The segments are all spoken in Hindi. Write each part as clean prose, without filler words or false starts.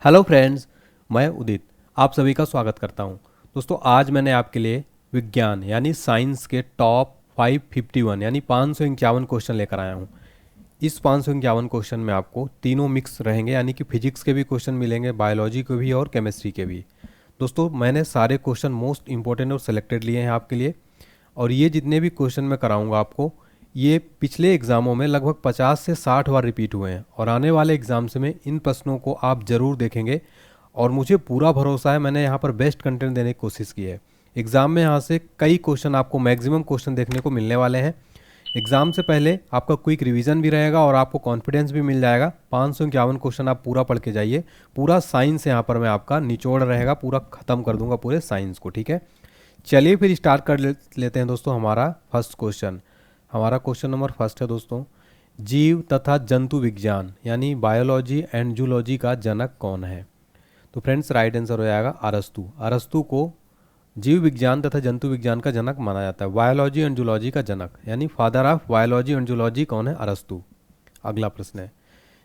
हेलो फ्रेंड्स, मैं उदित आप सभी का स्वागत करता हूं। दोस्तों, आज मैंने आपके लिए विज्ञान यानी साइंस के टॉप 551 यानी 551 क्वेश्चन लेकर आया हूं। इस 551 क्वेश्चन में आपको तीनों मिक्स रहेंगे, यानी कि फिजिक्स के भी क्वेश्चन मिलेंगे, बायोलॉजी के भी और केमिस्ट्री के भी। दोस्तों, मैंने सारे क्वेश्चन मोस्ट इंपॉर्टेंट और सिलेक्टेड लिए हैं आपके लिए। और ये जितने भी क्वेश्चन मैं कराऊंगा आपको, ये पिछले एग्ज़ामों में लगभग 50 से 60 बार रिपीट हुए हैं और आने वाले एग्ज़ाम्स में इन प्रश्नों को आप ज़रूर देखेंगे। और मुझे पूरा भरोसा है, मैंने यहाँ पर बेस्ट कंटेंट देने की कोशिश की है। एग्ज़ाम में यहाँ से कई क्वेश्चन, आपको मैक्सिमम क्वेश्चन देखने को मिलने वाले हैं। एग्ज़ाम से पहले आपका क्विक रिवीजन भी रहेगा और आपको कॉन्फिडेंस भी मिल जाएगा। 551 क्वेश्चन आप पूरा पढ़ के जाइए। पूरा साइंस यहाँ पर मैं आपका निचोड़ रहेगा, पूरा ख़त्म कर दूंगा पूरे साइंस को, ठीक है। चलिए फिर स्टार्ट कर लेते हैं दोस्तों। हमारा क्वेश्चन नंबर फर्स्ट है दोस्तों, जीव तथा जंतु विज्ञान यानी बायोलॉजी एंड जूलॉजी का जनक कौन है? तो फ्रेंड्स, राइट आंसर हो जाएगा अरस्तु। अरस्तु को जीव विज्ञान तथा जंतु विज्ञान का जनक माना जाता है। बायोलॉजी एंड जूलॉजी का जनक यानी father of biology and zoology कौन है? अरस्तु। अगला प्रश्न है,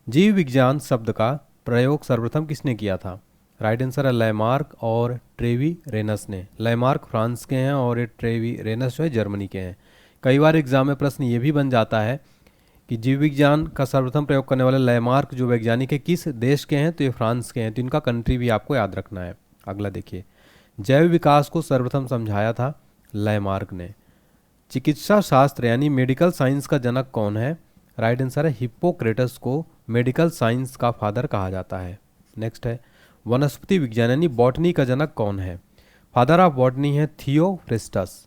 जीव विज्ञान शब्द का प्रयोग सर्वप्रथम किसने किया था? राइट आंसर है लेमार्क और ट्रेवी रेनस ने। लेमार्क फ्रांस के हैं और ये ट्रेवी रेनस जो है जर्मनी के हैं। कई बार एग्जाम में प्रश्न ये भी बन जाता है कि जीव विज्ञान का सर्वप्रथम प्रयोग करने वाले लेमार्क जो वैज्ञानिक है किस देश के हैं? तो ये फ्रांस के हैं, तो इनका कंट्री भी आपको याद रखना है। अगला देखिए, जैव विकास को सर्वप्रथम समझाया था लेमार्क ने। चिकित्सा शास्त्र यानी मेडिकल साइंस का जनक कौन है? राइट आंसर है हिप्पोक्रेटस को मेडिकल साइंस का फादर कहा जाता है। नेक्स्ट है, वनस्पति विज्ञान यानी बॉटनी का जनक कौन है? फादर ऑफ बॉटनी है थियोफ्रिस्टस।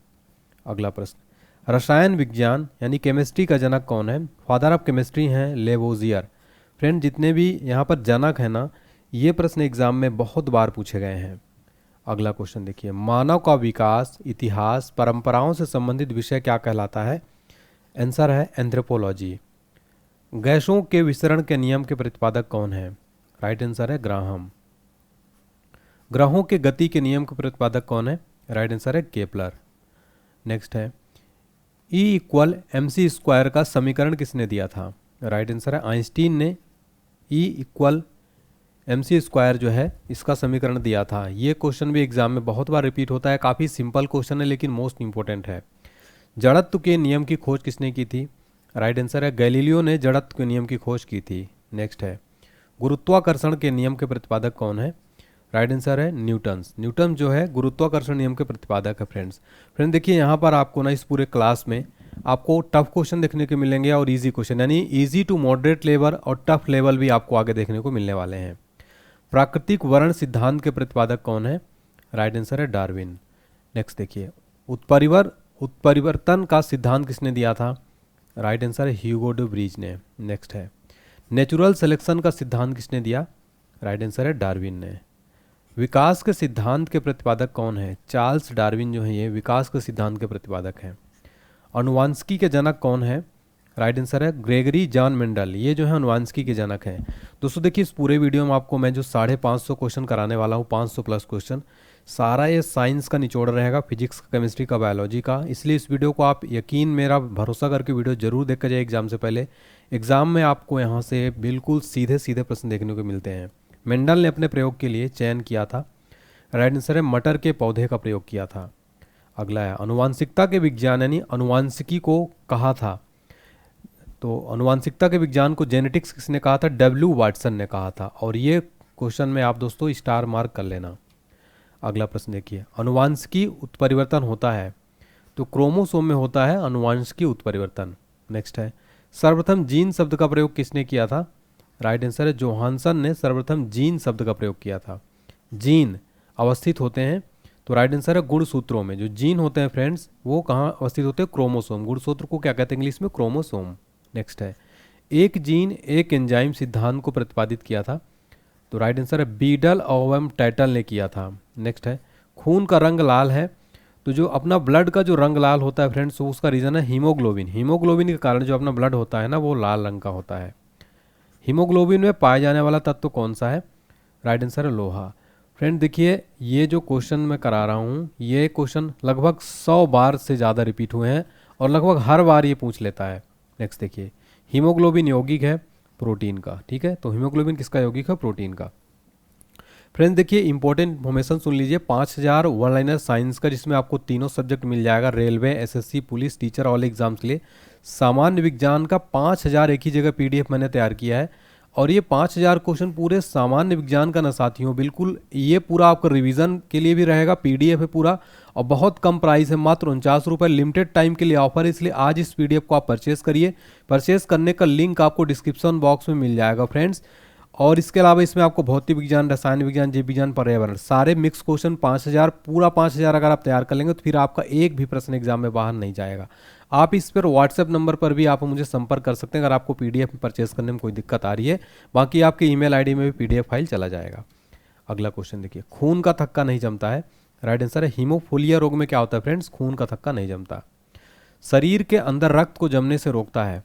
अगला प्रश्न, रसायन विज्ञान यानी केमिस्ट्री का जनक कौन है? फादर ऑफ केमिस्ट्री हैं लेवोजियर। फ्रेंड, जितने भी यहाँ पर जनक हैं ना, ये प्रश्न एग्जाम में बहुत बार पूछे गए हैं। अगला क्वेश्चन देखिए, मानव का विकास, इतिहास, परंपराओं से संबंधित विषय क्या कहलाता है? आंसर है एंथ्रोपोलॉजी। गैसों के विसरण के नियम के प्रतिपादक कौन है? राइट आंसर है ग्राहम। ग्रहों के गति के नियम के प्रतिपादक कौन है? राइट आंसर है केपलर। नेक्स्ट है, E equal M C square का समीकरण किसने दिया था? राइट आंसर है आइंस्टीन ने E equal M C square जो है इसका समीकरण दिया था। ये क्वेश्चन भी एग्जाम में बहुत बार रिपीट होता है। काफ़ी सिंपल क्वेश्चन है लेकिन मोस्ट इंपॉर्टेंट है। जड़त्व के नियम की खोज किसने की थी? राइट आंसर है गैलीलियो ने जड़त्व के नियम की खोज की थी। नेक्स्ट है, गुरुत्वाकर्षण के नियम के प्रतिपादक कौन है? राइट आंसर है न्यूटन जो है गुरुत्वाकर्षण नियम के प्रतिपादक है। फ्रेंड देखिए, यहाँ पर आपको ना इस पूरे क्लास में आपको टफ क्वेश्चन देखने को मिलेंगे और इजी क्वेश्चन, यानी इजी टू मॉडरेट लेवल और टफ लेवल भी आपको आगे देखने को मिलने वाले हैं। प्राकृतिक वर्ण सिद्धांत के प्रतिपादक कौन है? राइट आंसर है डार्विन। नेक्स्ट देखिए, उत्परिवर्तन का सिद्धांत किसने दिया था? राइट आंसर है ह्यूगो डे ब्रीज ने। नेक्स्ट है, नेचुरल सिलेक्शन का सिद्धांत किसने दिया? राइट आंसर है डार्विन ने। विकास के सिद्धांत के प्रतिपादक कौन है? चार्ल्स डार्विन जो है ये विकास के सिद्धांत के प्रतिपादक हैं। अनुवांशिकी के जनक कौन है? राइट आंसर है ग्रेगरी जॉन मेंडल। ये जो है अनुवांशिकी के जनक हैं। दोस्तों देखिए, इस पूरे वीडियो में आपको मैं जो 550 क्वेश्चन कराने वाला हूँ, 500 प्लस क्वेश्चन, सारा ये साइंस का निचोड़ रहेगा, फिजिक्स का, केमिस्ट्री का, बायोलॉजी का। इसलिए इस वीडियो को आप यकीन, मेरा भरोसा करके वीडियो जरूर देख कर जाए एग्जाम से पहले। एग्जाम में आपको यहाँ से बिल्कुल सीधे सीधे प्रश्न देखने को मिलते हैं। मेंडल ने अपने प्रयोग के लिए चयन किया था। राइट आंसर है मटर के पौधे का प्रयोग किया था। अगला है, अनुवांशिकता के विज्ञान यानी अनुवांशिकी को कहा था। तो अनुवांशिकता के विज्ञान को जेनेटिक्स किसने कहा था? डब्ल्यू वाटसन ने कहा था। और ये क्वेश्चन में आप दोस्तों स्टार मार्क कर लेना। अगला प्रश्न देखिए, अनुवांशिकी उत्परिवर्तन होता है तो क्रोमोसोम में होता है अनुवांशिकी उत्परिवर्तन। नेक्स्ट है, सर्वप्रथम जीन शब्द का प्रयोग किसने किया था? राइट आंसर है जोहानसन ने सर्वप्रथम जीन शब्द का प्रयोग किया था। जीन अवस्थित होते हैं, तो राइट आंसर है गुणसूत्रों में। जो जीन होते हैं फ्रेंड्स, वो कहाँ अवस्थित होते हैं? क्रोमोसोम। गुणसूत्र को क्या कहते हैं इंग्लिश में? क्रोमोसोम। नेक्स्ट है, एक जीन एक एंजाइम सिद्धांत को प्रतिपादित किया था। तो राइट आंसर है बीडल एवं टाइटल ने किया था। नेक्स्ट है, खून का रंग लाल है, तो जो अपना ब्लड का जो रंग लाल होता है फ्रेंड्स, उसका रीज़न है हीमोग्लोबिन। हीमोग्लोबिन के कारण जो अपना ब्लड होता है ना, वो लाल रंग का होता है। हीमोग्लोबिन में पाया जाने वाला तत्व कौन सा है? राइट आंसर है लोहा। फ्रेंड देखिए, ये जो क्वेश्चन मैं करा रहा हूँ, ये क्वेश्चन लगभग 100 बार से ज़्यादा रिपीट हुए हैं और लगभग हर बार ये पूछ लेता है। नेक्स्ट देखिए, हीमोग्लोबिन यौगिक है प्रोटीन का, ठीक है। तो हीमोग्लोबिन किसका यौगिक है? प्रोटीन का। फ्रेंड्स देखिए इंपॉर्टेंट इन्फॉर्मेशन सुन लीजिए। 5000 वन लाइनर साइंस का, जिसमें आपको तीनों सब्जेक्ट मिल जाएगा, railway, SSC, police, teacher, all exams के लिए। सामान्य विज्ञान का 5000 एक ही जगह पीडीएफ मैंने तैयार किया है, और ये 5000 क्वेश्चन पूरे सामान्य विज्ञान का ना साथियों, बिल्कुल ये पूरा आपका रिवीजन के लिए भी रहेगा, पीडीएफ है पूरा, और बहुत कम प्राइस है, मात्र 49 रुपये, लिमिटेड टाइम के लिए ऑफर है, इसलिए आज इस पीडीएफ को आप परचेस करिए। परचेस करने का लिंक आपको डिस्क्रिप्शन बॉक्स में मिल जाएगा फ्रेंड्स। और इसके अलावा इसमें आपको भौतिक विज्ञान, रसायन विज्ञान, जीव विज्ञान, पर्यावरण, सारे मिक्स क्वेश्चन 5000, पूरा 5000 अगर आप तैयार कर लेंगे तो फिर आपका एक भी प्रश्न एग्जाम में बाहर नहीं जाएगा। आप इस पर व्हाट्सएप नंबर पर भी आप मुझे संपर्क कर सकते हैं अगर आपको पीडीएफ परचेस करने में कोई दिक्कत आ रही है। बाकी आपके ईमेल आईडी में भी पीडीएफ फाइल चला जाएगा। अगला क्वेश्चन देखिए, खून का थक्का नहीं जमता है, राइट आंसर है हीमोफीलिया रोग में क्या होता है फ्रेंड्स, खून का थक्का नहीं जमता। शरीर के अंदर रक्त को जमने से रोकता है,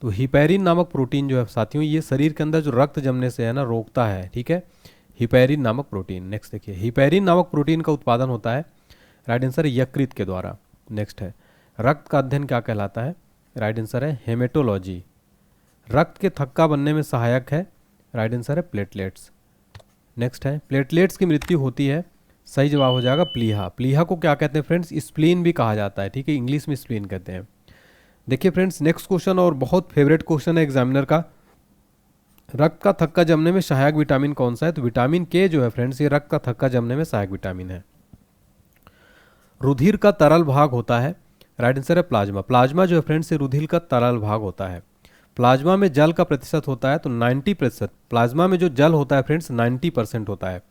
तो हिपैरिन नामक प्रोटीन जो है साथियों, ये शरीर के अंदर जो रक्त जमने से है ना रोकता है, ठीक है, हिपैरिन नामक प्रोटीन। नेक्स्ट देखिए, हिपैरिन नामक प्रोटीन का उत्पादन होता है, राइट आंसर है यकृत के द्वारा। नेक्स्ट है, रक्त का अध्ययन क्या कहलाता है, राइट आंसर है हेमेटोलॉजी। रक्त के थक्का बनने में सहायक है, राइट आंसर है प्लेटलेट्स। नेक्स्ट है, प्लेटलेट्स की मृत्यु होती है, सही जवाब हो जाएगा प्लीहा। प्लीहा को क्या कहते हैं फ्रेंड्स, स्प्लीन भी कहा जाता है, ठीक है, इंग्लिश में स्प्लीन कहते हैं। देखिए फ्रेंड्स नेक्स्ट क्वेश्चन, और बहुत फेवरेट क्वेश्चन है एग्जामिनर का, रक्त का थक्का जमने में सहायक विटामिन कौन सा है, तो विटामिन के जो है फ्रेंड्स, ये रक्त का थक्का जमने में सहायक विटामिन है। रुधिर का तरल भाग होता है, राइट आंसर है प्लाज्मा। प्लाज्मा जो है फ्रेंड्स, ये रुधिर का तरल भाग होता है। प्लाज्मा में जल का प्रतिशत होता है, तो 90%। प्लाज्मा में जो जल होता है फ्रेंड्स 90% होता है।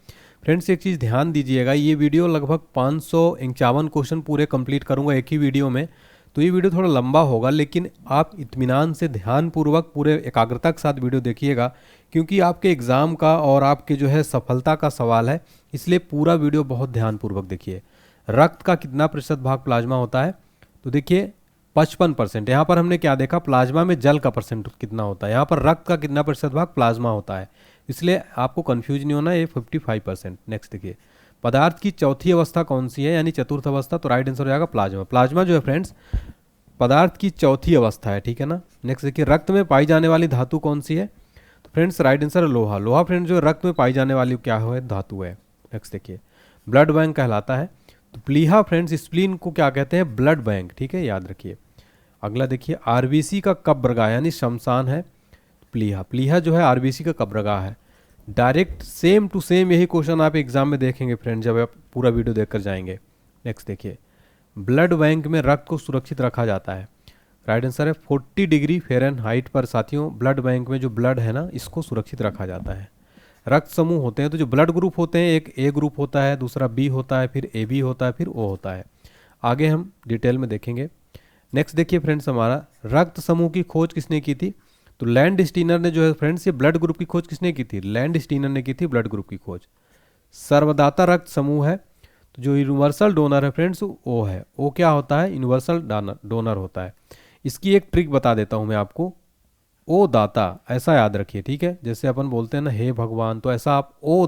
फ्रेंड्स एक चीज़ ध्यान दीजिएगा, ये वीडियो लगभग 551 क्वेश्चन पूरे कंप्लीट करूंगा एक ही वीडियो में, तो ये वीडियो थोड़ा लंबा होगा, लेकिन आप इत्मीनान से ध्यानपूर्वक पूरे एकाग्रता के साथ वीडियो देखिएगा, क्योंकि आपके एग्ज़ाम का और आपके जो है सफलता का सवाल है, इसलिए पूरा वीडियो बहुत ध्यानपूर्वक देखिए। रक्त का कितना प्रतिशत भाग प्लाज्मा होता है, तो देखिए 55%। यहाँ पर हमने क्या देखा, प्लाज्मा में जल का परसेंट कितना होता है, यहाँ पर रक्त का कितना प्रतिशत भाग प्लाज्मा होता है, इसलिए आपको कंफ्यूज नहीं होना, ये 55%। नेक्स्ट देखिए, पदार्थ की चौथी अवस्था कौन सी है, यानी चतुर्थ अवस्था, तो राइट आंसर हो जाएगा प्लाज्मा। प्लाज्मा जो है फ्रेंड्स पदार्थ की चौथी अवस्था है, ठीक है ना। नेक्स्ट देखिए, रक्त में पाई जाने वाली धातु कौन सी है, तो फ्रेंड्स राइट आंसर है लोहा। लोहा फ्रेंड्स जो रक्त में पाई जाने वाली क्या है, धातु है। नेक्स्ट देखिए, ब्लड बैंक कहलाता है, तो प्लीहा फ्रेंड्स स्प्लीन को क्या कहते हैं, ब्लड बैंक, ठीक है, याद रखिए। अगला देखिए, आरबीसी का कब्रगाह यानी शमशान है, प्लीहा। प्लीहा जो है आरबीसी का कब्रगाह है। डायरेक्ट सेम टू सेम यही क्वेश्चन आप एग्जाम में देखेंगे फ्रेंड, जब आप पूरा वीडियो देखकर जाएंगे। नेक्स्ट देखिए, ब्लड बैंक में रक्त को सुरक्षित रखा जाता है, राइट आंसर है 40 डिग्री फ़ारेनहाइट पर साथियों। ब्लड बैंक में जो ब्लड है ना, इसको सुरक्षित रखा जाता है। रक्त समूह होते हैं, तो जो ब्लड ग्रुप होते हैं, एक ए ग्रुप होता है, दूसरा बी होता है, फिर ए बी होता है, फिर ओ होता है। आगे हम डिटेल में देखेंगे। नेक्स्ट देखिए फ्रेंड्स, हमारा रक्त समूह की खोज किसने की थी, तो लैंड स्टीनर ने जो है फ्रेंड्स, ये ब्लड ग्रुप की खोज किसने की थी, लैंड स्टीनर ने की थी ब्लड ग्रुप की खोज। सर्वदाता रक्त समूह है, तो जो यूनिवर्सल डोनर है फ्रेंड्स वो है, वो क्या होता है, यूनिवर्सल डोनर होता है। इसकी एक ट्रिक बता देता हूँ मैं आपको, ओ दाता ऐसा याद रखिए, ठीक है, जैसे अपन बोलते हैं ना हे भगवान, तो ऐसा आप ओ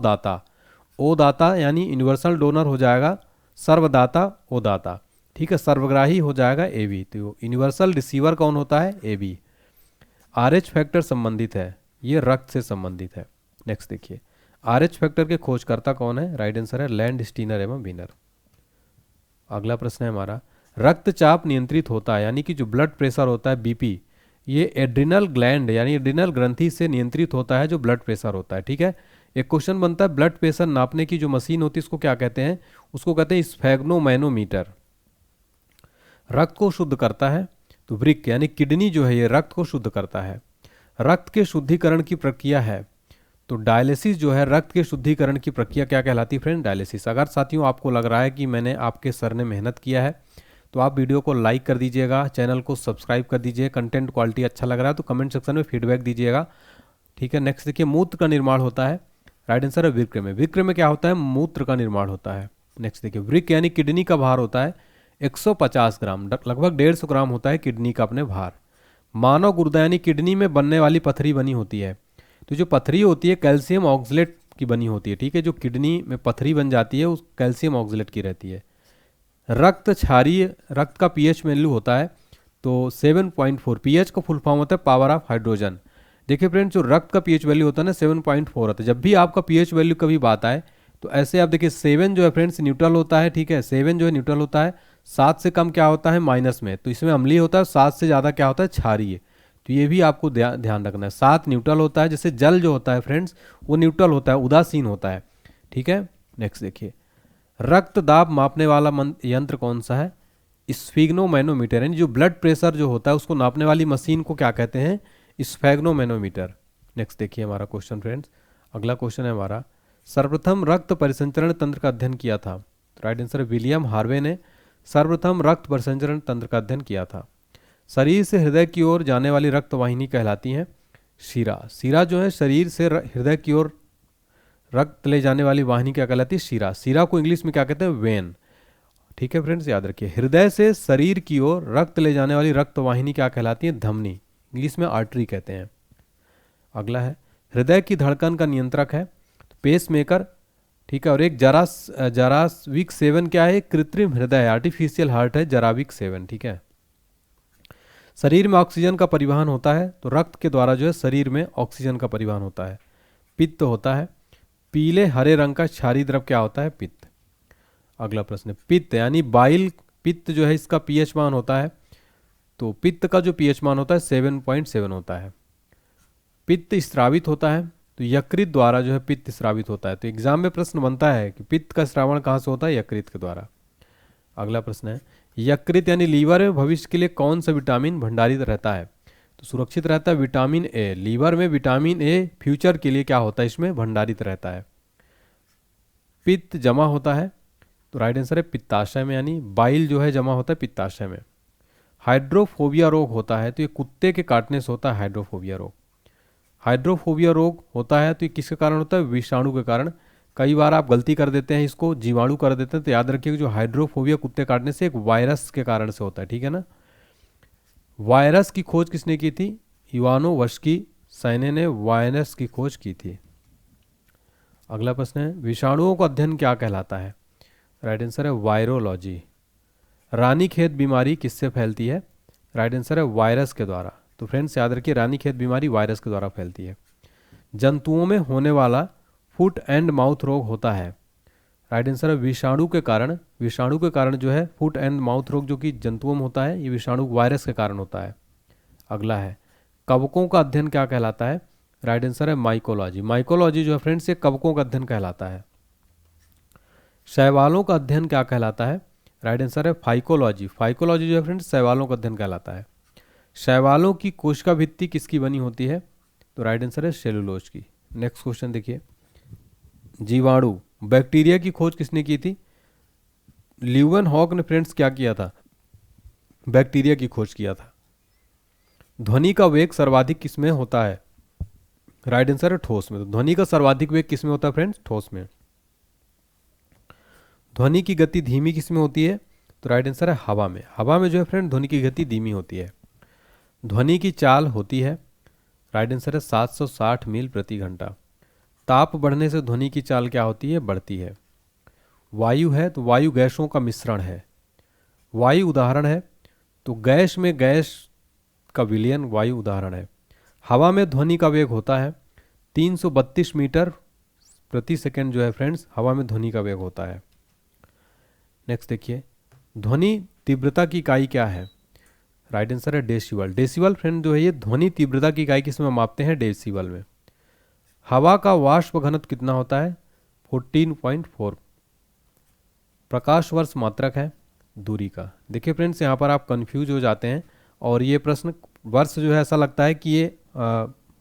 दाता यानी यूनिवर्सल डोनर हो जाएगा सर्वदाता ओ दाता, ठीक है। सर्वग्राही हो जाएगा ए बी, तो यूनिवर्सल रिसीवर कौन होता है, ए बी। RH फैक्टर संबंधित है, ये रक्त से संबंधित है। नेक्स्ट देखिए, RH फैक्टर के खोजकर्ता कौन है, राइट आंसर है लैंड स्टीनर एवं विनर। अगला प्रश्न है हमारा, रक्तचाप नियंत्रित होता है, यानी कि जो ब्लड प्रेशर होता है बीपी, ये एड्रिनल ग्लैंड यानी एड्रिनल ग्रंथि से नियंत्रित होता है, जो ब्लड प्रेशर होता है, ठीक है। एक क्वेश्चन बनता है, ब्लड प्रेशर नापने की जो मशीन होती है उसको क्या कहते हैं, उसको कहते हैं स्फेग्नोमैनोमीटर। रक्त को शुद्ध करता है, तो वृक्क यानी किडनी जो है ये रक्त को शुद्ध करता है। रक्त के शुद्धिकरण की प्रक्रिया है, तो डायलिसिस जो है रक्त के शुद्धिकरण की प्रक्रिया क्या कहलाती है फ्रेंड, डायलिसिस। अगर साथियों आपको लग रहा है कि मैंने आपके सर ने मेहनत किया है, तो आप वीडियो को लाइक कर दीजिएगा, चैनल को सब्सक्राइब कर दीजिए, कंटेंट क्वालिटी अच्छा लग रहा है तो कमेंट सेक्शन में फीडबैक दीजिएगा, ठीक है। नेक्स्ट देखिए, मूत्र का निर्माण होता है, राइट आंसर है वृक्क में। वृक्क में क्या होता है, मूत्र का निर्माण होता है। नेक्स्ट देखिए, वृक्क यानी किडनी का भार होता है 150 ग्राम, लगभग 150 ग्राम होता है किडनी का अपने भार। मानव गुर्दा यानी किडनी में बनने वाली पथरी बनी होती है, तो जो पथरी होती है कैल्शियम ऑक्सलेट की बनी होती है, ठीक है। जो किडनी में पथरी बन जाती है उस कैल्शियम ऑक्सलेट की रहती है। रक्त क्षारीय रक्त का पीएच वैल्यू होता है, तो 7.4। पीएच का फुल फॉर्म होता है पावर ऑफ हाइड्रोजन, देखिए फ्रेंड्स, जो रक्त का पीएच वैल्यू होता है ना 7.4 होता है। जब भी आपका पीएच वैल्यू कभी बात आए तो ऐसे आप देखिए 7 जो है फ्रेंड्स न्यूट्रल होता है, ठीक है, 7 जो है न्यूट्रल होता है, 7 से कम क्या होता है माइनस में, तो इसमें अम्लीय होता है, 7 से ज़्यादा क्या होता है क्षारीय। तो ये भी आपको ध्यान रखना है। 7 न्यूट्रल होता है, जैसे जल जो होता है फ्रेंड्स वो न्यूट्रल होता है, उदासीन होता है, ठीक है। नेक्स्ट देखिए, रक्त दाब मापने वाला यंत्र कौन सा है? स्फिग्नोमैनोमीटर, यानी जो ब्लड प्रेशर जो होता है उसको नापने वाली मशीन को क्या कहते हैं? स्फैग्नोमैनोमीटर। नेक्स्ट देखिए हमारा क्वेश्चन फ्रेंड्स, अगला क्वेश्चन है हमारा, सर्वप्रथम रक्त परिसंचरण तंत्र का अध्ययन किया था? तो राइट आंसर है विलियम हार्वे ने सर्वप्रथम रक्त परिसंचरण तंत्र का अध्ययन किया था। शरीर से हृदय की ओर जाने वाली रक्त वाहिनी कहलाती है शिरा। शिरा जो है शरीर से हृदय की ओर रक्त ले जाने वाली वाहिनी क्या कहलाती है? शिरा। शिरा को इंग्लिश में क्या कहते हैं? वेन, ठीक है फ्रेंड्स, याद रखिए। हृदय से शरीर की ओर रक्त ले जाने वाली रक्त वाहिनी क्या कहलाती है? धमनी, इंग्लिश में आर्टरी कहते हैं। अगला है, हृदय की धड़कन का नियंत्रक है पेस मेकर, ठीक है। और एक जराविक 7 क्या है? कृत्रिम हृदय, आर्टिफिशियल हार्ट है जराविक 7, ठीक है। शरीर में ऑक्सीजन का परिवहन होता है, तो रक्त के द्वारा जो है शरीर में ऑक्सीजन का परिवहन होता है। पित्त होता है, पीले हरे रंग का क्षारीय द्रव क्या होता है? पित्त। अगला प्रश्न, पित्त यानी बाइल, पित्त जो है इसका पीएच मान होता है, तो पित्त का जो पीएच मान होता है 7.7 होता है। पित्त स्रावित होता है, तो यकृत द्वारा जो है पित्त स्रावित होता है। तो एग्जाम में प्रश्न बनता है कि पित्त का श्रावण कहाँ से होता है? यकृत के द्वारा। अगला प्रश्न है, यकृत यानी लीवर में भविष्य के लिए कौन सा विटामिन भंडारित रहता है? तो सुरक्षित रहता है विटामिन ए। लीवर में विटामिन ए फ्यूचर के लिए क्या होता है? इसमें भंडारित रहता है। पित्त जमा होता है, तो राइट आंसर है पित्ताशय में, यानी बाइल जो है जमा होता है पित्ताशय में। हाइड्रोफोबिया रोग होता है, तो ये कुत्ते के काटने से होता है हाइड्रोफोबिया रोग। हाइड्रोफोबिया रोग होता है तो ये किसके कारण होता है? विषाणु के कारण। कई बार आप गलती कर देते हैं, इसको जीवाणु कर देते हैं, तो याद रखिए जो हाइड्रोफोबिया कुत्ते काटने से एक वायरस के कारण से होता है, ठीक है ना। वायरस की खोज किसने की थी? इवानोवस्की सैने ने वायरस की खोज की थी। अगला प्रश्न है, विषाणुओं का अध्ययन क्या कहलाता है? राइट आंसर है वायरोलॉजी। रानीखेत बीमारी किससे फैलती है? राइट आंसर है वायरस के द्वारा। तो फ्रेंड्स याद रखिए रानीखेत बीमारी वायरस के द्वारा फैलती है। जंतुओं में होने वाला फुट एंड माउथ रोग होता है? राइट आंसर है विषाणु के कारण। विषाणु के कारण जो है फुट एंड माउथ रोग जो कि जंतुओं में होता है, ये विषाणु वायरस के कारण होता है। अगला है, कवकों का अध्ययन क्या कहलाता है? राइट आंसर है माइकोलॉजी। माइकोलॉजी जो है फ्रेंड्स ये कवकों का अध्ययन कहलाता है। शैवालों का अध्ययन क्या कहलाता है? राइट आंसर है फाइकोलॉजी। फाइकोलॉजी जो है फ्रेंड्स शैवालों का अध्ययन कहलाता है। शैवालों की कोशिका भित्ति किसकी बनी होती है? तो राइट आंसर है सेलुलोज की। नेक्स्ट क्वेश्चन देखिए, जीवाणु बैक्टीरिया की खोज किसने की थी? ल्यूवेनहॉक ने फ्रेंड्स क्या किया था? बैक्टीरिया की खोज किया था। ध्वनि का वेग सर्वाधिक किसमें होता है? राइट आंसर है ठोस में। तो ध्वनि का सर्वाधिक वेग किसमें होता है फ्रेंड्स? ठोस में। ध्वनि की गति धीमी किसमें होती है? तो राइट आंसर है हवा में। हवा में जो है फ्रेंड ध्वनि की गति धीमी होती है। ध्वनि की चाल होती है, राइट आंसर है 760 मील प्रति घंटा। ताप बढ़ने से ध्वनि की चाल क्या होती है? बढ़ती है। वायु है तो वायु गैसों का मिश्रण है। वायु उदाहरण है, तो गैस में गैस का विलयन वायु उदाहरण है। हवा में ध्वनि का वेग होता है 332 मीटर प्रति सेकंड जो है फ्रेंड्स हवा में ध्वनि का वेग होता है। नेक्स्ट देखिए, ध्वनि तीव्रता की इकाई क्या है? राइट आंसर है डेसिबल। डेसिबल फ्रेंड जो है ये ध्वनि तीव्रता की इकाई किसमें मापते हैं? डेसिबल में। हवा का वाष्प घनत्व कितना होता है? 14.4। प्रकाश वर्ष मात्रक है दूरी का। देखिए फ्रेंड्स यहाँ पर आप कंफ्यूज हो जाते हैं और ये प्रश्न वर्ष जो है ऐसा लगता है कि ये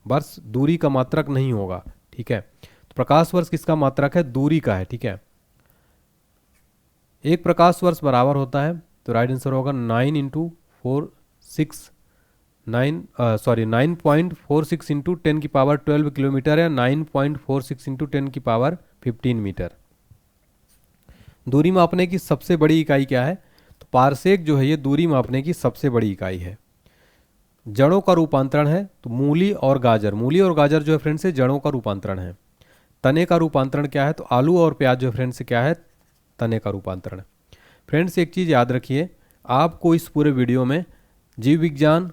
वर्ष दूरी का मात्रक नहीं होगा, ठीक है। तो प्रकाश वर्ष किसका मात्रक है? दूरी का है, ठीक है। एक प्रकाश वर्ष बराबर होता है, तो राइट आंसर होगा 9.46 इंटू 10 की पावर 12 किलोमीटर या 9.46 इंटू 10 की पावर 15 मीटर। दूरी मापने की सबसे बड़ी इकाई क्या है? तो पारसेक जो है ये दूरी मापने की सबसे बड़ी इकाई है। जड़ों का रूपांतरण है, तो मूली और गाजर। मूली और गाजर जो है फ्रेंड्स से जड़ों का रूपांतरण है। तने का रूपांतरण क्या है? तो आलू और प्याज जो है फ्रेंड्स से क्या है? तने का रूपांतरण। फ्रेंड्स एक चीज़ याद रखिए, आपको इस पूरे वीडियो में जीव विज्ञान,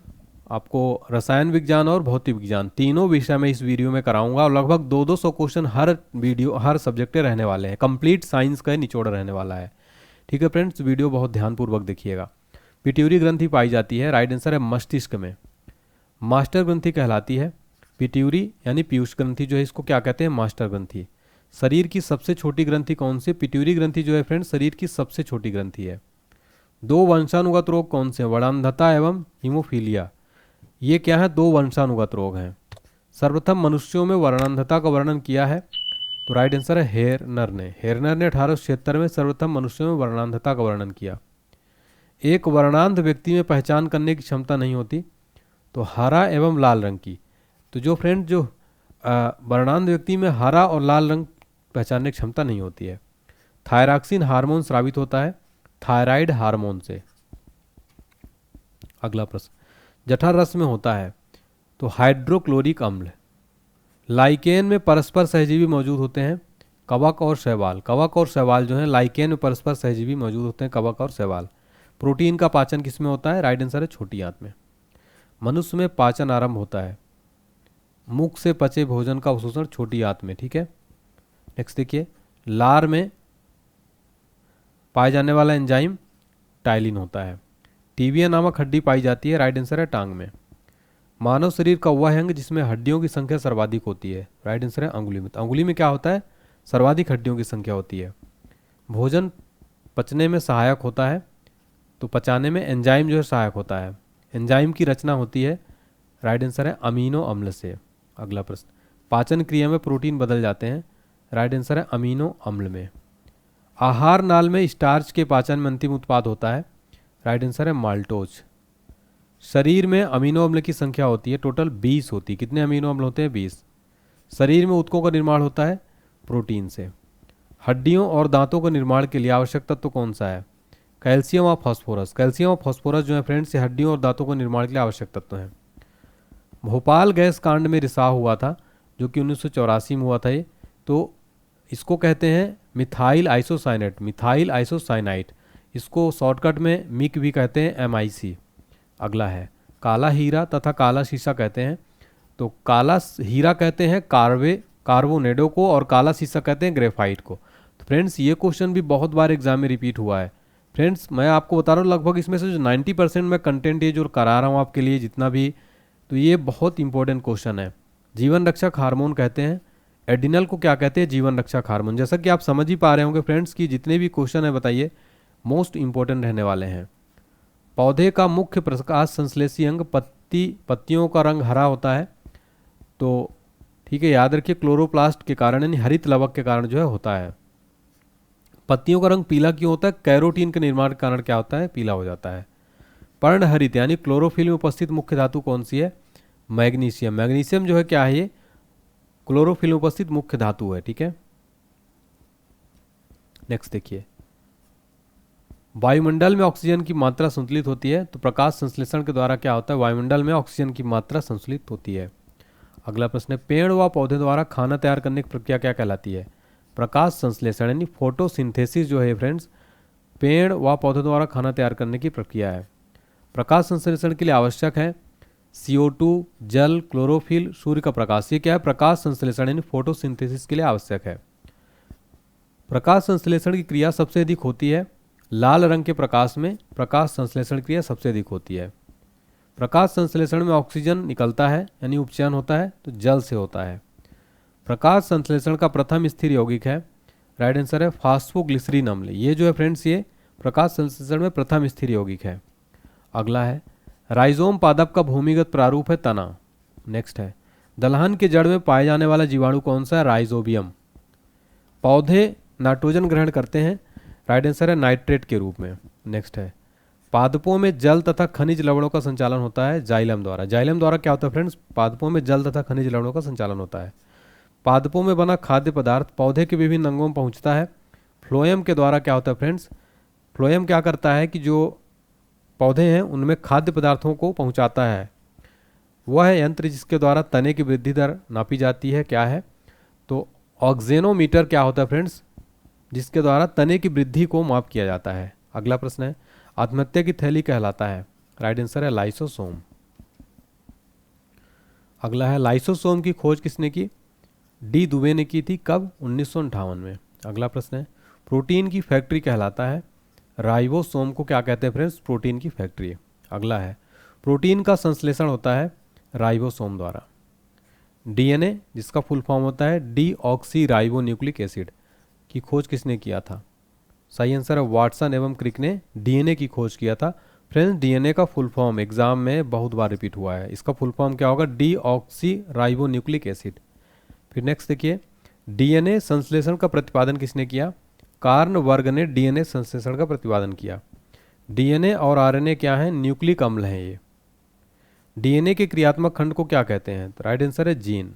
आपको रसायन विज्ञान और भौतिक विज्ञान तीनों विषय में इस वीडियो में कराऊंगा और लगभग 200 क्वेश्चन हर सब्जेक्ट के रहने वाले हैं। कंप्लीट साइंस का निचोड़ रहने वाला है। ठीक है फ्रेंड्स, वीडियो बहुत ध्यानपूर्वक देखिएगा। पिट्यूटरी ग्रंथि पाई जाती है, राइट आंसर है मस्तिष्क में। मास्टर ग्रंथि कहलाती है पिट्यूटरी यानी पीयूष ग्रंथि जो है इसको क्या कहते हैं, मास्टर ग्रंथि। शरीर की सबसे छोटी ग्रंथि कौन सी? पिट्यूटरी ग्रंथि जो है फ्रेंड्स शरीर की सबसे छोटी ग्रंथि है। दो वंशानुगत रोग कौन से हैं? वर्णांधता एवं हीमोफीलिया। ये क्या है? दो वंशानुगत रोग हैं। सर्वप्रथम मनुष्यों में वर्णांधता का वर्णन किया है तो राइट आंसर है हेरनर ने। हेरनर ने 1876 में सर्वप्रथम मनुष्यों में वर्णांधता का वर्णन किया। एक वर्णांध व्यक्ति में पहचान करने की क्षमता नहीं होती तो हरा एवं लाल रंग की। तो जो फ्रेंड जो वर्णांध व्यक्ति में हरा और लाल रंग पहचानने की क्षमता नहीं होती है। थायरॉक्सिन हार्मोन स्रावित होता है थायराइड हार्मोन से। अगला प्रश्न, जठर रस में होता है तो हाइड्रोक्लोरिक अम्ल। लाइकेन में परस्पर सहजीवी मौजूद होते हैं कवक और शैवाल। कवक और शैवाल जो है लाइकेन में परस्पर सहजीवी मौजूद होते हैं कवक और शैवाल। प्रोटीन का पाचन किसमें होता है? राइट आंसर है छोटी आंत में। मनुष्य में पाचन आरंभ होता है मुख से पचे भोजन का अवशोषण छोटी आंत में। ठीक है, नेक्स्ट देखिए, लार में पाए जाने वाला एंजाइम टाइलिन होता है। टीबिया नामक हड्डी पाई जाती है, राइट आंसर है टांग में। मानव शरीर का वह अंग जिसमें हड्डियों की संख्या सर्वाधिक होती है, राइट आंसर है अंगुली में। तो अंगुली में क्या होता है? सर्वाधिक हड्डियों की संख्या होती है। भोजन पचने में सहायक होता है तो पचाने में एंजाइम जो है सहायक होता है। एंजाइम की रचना होती है, राइट आंसर है अमीनो अम्ल से। अगला प्रश्न, पाचन क्रिया में प्रोटीन बदल जाते हैं, राइट आंसर है अमीनो अम्ल में। आहार नाल में स्टार्च के पाचन में अंतिम उत्पाद होता है, राइट आंसर है माल्टोज। शरीर में अमीनो अम्ल की संख्या होती है टोटल 20 होती है। कितने अमीनो अम्ल होते हैं? 20। शरीर में ऊतकों का निर्माण होता है प्रोटीन से। हड्डियों और दांतों के निर्माण के लिए आवश्यक तत्व कौन सा है? कैल्शियम और फास्फोरस। कैल्शियम और फास्फोरस जो है फ्रेंड्स ये हड्डियों और दांतों के निर्माण के लिए आवश्यक तत्व हैं। भोपाल गैस कांड में रिसाव हुआ था जो कि 1984 में हुआ था ये, तो इसको कहते हैं मिथाइल आइसोसाइनेट, मिथाइल आइसोसाइनाइट। इसको शॉर्टकट में मिक भी कहते हैं, MIC। अगला है काला हीरा तथा काला शीशा कहते हैं, तो काला हीरा कहते हैं कार्बोनेडो को और काला शीशा कहते हैं ग्रेफाइट को। तो फ्रेंड्स ये क्वेश्चन भी बहुत बार एग्जाम में रिपीट हुआ है। फ्रेंड्स मैं आपको बता रहा हूँ लगभग इसमें से जो 90% मैं कंटेंट ये जो करा रहा हूँ आपके लिए जितना भी, तो ये बहुत इंपॉर्टेंट क्वेश्चन है। जीवन रक्षक हार्मोन कहते हैं, एडिनल को क्या कहते हैं? जीवन रक्षक हार्मोन। जैसा कि आप समझ ही पा रहे होंगे फ्रेंड्स कि जितने भी क्वेश्चन है बताइए मोस्ट इंपॉर्टेंट रहने वाले हैं। पौधे का मुख्य प्रकाश संश्लेषी अंग पत्तियों का रंग हरा होता है, तो ठीक है याद रखिए क्लोरोप्लास्ट के कारण यानी हरित लवक के कारण जो है होता है। पत्तियों का रंग पीला क्यों होता है? कैरोटीन के निर्माण के कारण क्या होता है? पीला हो जाता है। पर्णहरित यानी क्लोरोफिल में उपस्थित मुख्य धातु कौन सी है? मैग्नीशियम। मैग्नीशियम जो है क्या है? ये क्लोरोफिल में उपस्थित मुख्य धातु है। ठीक है, नेक्स्ट देखिए, वायुमंडल में ऑक्सीजन की मात्रा संतुलित होती है तो प्रकाश संश्लेषण के द्वारा क्या होता है? वायुमंडल में ऑक्सीजन की मात्रा संतुलित होती है। अगला प्रश्न है, पेड़ व पौधे द्वारा खाना तैयार करने की प्रक्रिया क्या कहलाती है? प्रकाश संश्लेषण यानी फोटोसिंथेसिस जो है फ्रेंड्स पेड़ व पौधे द्वारा खाना तैयार करने की प्रक्रिया है। प्रकाश संश्लेषण के लिए आवश्यक है CO2, जल, क्लोरोफिल, सूर्य का प्रकाश। ये क्या है? प्रकाश संश्लेषण यानी फोटोसिंथेसिस के लिए आवश्यक है। प्रकाश संश्लेषण की क्रिया सबसे अधिक होती है लाल रंग के प्रकाश में, प्रकाश संश्लेषण क्रिया सबसे अधिक होती है। प्रकाश संश्लेषण में ऑक्सीजन निकलता है यानी उपचयन होता है तो जल से होता है। प्रकाश संश्लेषण का प्रथम स्थिर यौगिक है, राइट आंसर है फास्फोग्लिसरीन अम्ल। ये जो है फ्रेंड्स ये प्रकाश संश्लेषण में प्रथम स्थिर यौगिक है। अगला है राइजोम पादप का भूमिगत प्रारूप है तना। नेक्स्ट है दलहन के जड़ में पाए जाने वाला जीवाणु कौन सा है? राइजोबियम। पौधे नाइट्रोजन ग्रहण करते हैं, राइट आंसर है नाइट्रेट के रूप में। नेक्स्ट है पादपों में जल तथा खनिज लवणों का संचालन होता है जाइलम द्वारा। जाइलम द्वारा क्या होता है फ्रेंड्स? पादपों में जल तथा खनिज लवणों का संचालन होता है। पादपों में बना खाद्य पदार्थ पौधे के विभिन्न अंगों में पहुंचता है, फ्लोएम के द्वारा क्या होता है फ्रेंड्स? फ्लोएम क्या करता है कि जो पौधे हैं उनमें खाद्य पदार्थों को पहुंचाता है। वह है यंत्र जिसके द्वारा तने की वृद्धि दर नापी जाती है, क्या है? तो ऑक्जेनोमीटर क्या होता है फ्रेंड्स? जिसके द्वारा तने की वृद्धि को माप किया जाता है। अगला प्रश्न है आत्महत्या की थैली कहलाता है, राइट आंसर है लाइसोसोम। अगला है लाइसोसोम की खोज किसने की? डी दुबे ने की थी। कब? 1958 में। अगला प्रश्न है प्रोटीन की फैक्ट्री कहलाता है? राइबोसोम को क्या कहते हैं फ्रेंड्स? प्रोटीन की फैक्ट्री। अगला है प्रोटीन का संश्लेषण होता है राइबोसोम द्वारा। डीएनए जिसका फुल फॉर्म होता है D oxy ribo nucleic acid की खोज किसने किया था? सही आंसर है वाटसन एवं क्रिक ने डीएनए की खोज किया था। फ्रेंड्स डीएनए का फुल फॉर्म एग्जाम में बहुत बार रिपीट हुआ है, इसका फुल फॉर्म क्या होगा? D oxy ribo nucleic acid. फिर नेक्स्ट देखिए डीएनए संश्लेषण का प्रतिपादन किसने किया? कार्ल वर्ग ने डीएनए संश्लेषण का प्रतिपादन किया। डीएनए और आरएनए क्या है? न्यूक्लिक अम्ल हैं ये। डीएनए के क्रियात्मक खंड को क्या कहते हैं? तो राइट आंसर है जीन।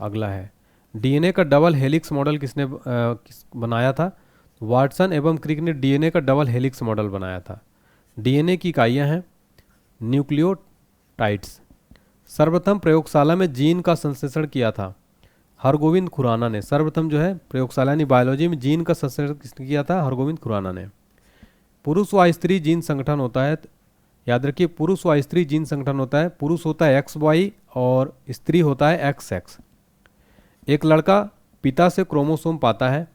अगला है डीएनए का डबल हेलिक्स मॉडल किसने बनाया था? वाटसन एवं क्रिक ने डीएनए का डबल हेलिक्स मॉडल बनाया था। डीएनए की इकाइयां हैं न्यूक्लियोटाइड्स। सर्वप्रथम प्रयोगशाला में जीन का संश्लेषण किया था हरगोविंद खुराना ने। सर्वप्रथम जो है प्रयोगशाला यानी बायोलॉजी में जीन का संश्लेषण किसने किया था? हरगोविंद खुराना ने। पुरुष व स्त्री जीन संगठन होता है, याद रखिए पुरुष व स्त्री जीन संगठन होता है। पुरुष होता है XY और स्त्री होता है XX। एक लड़का पिता से क्रोमोसोम पाता है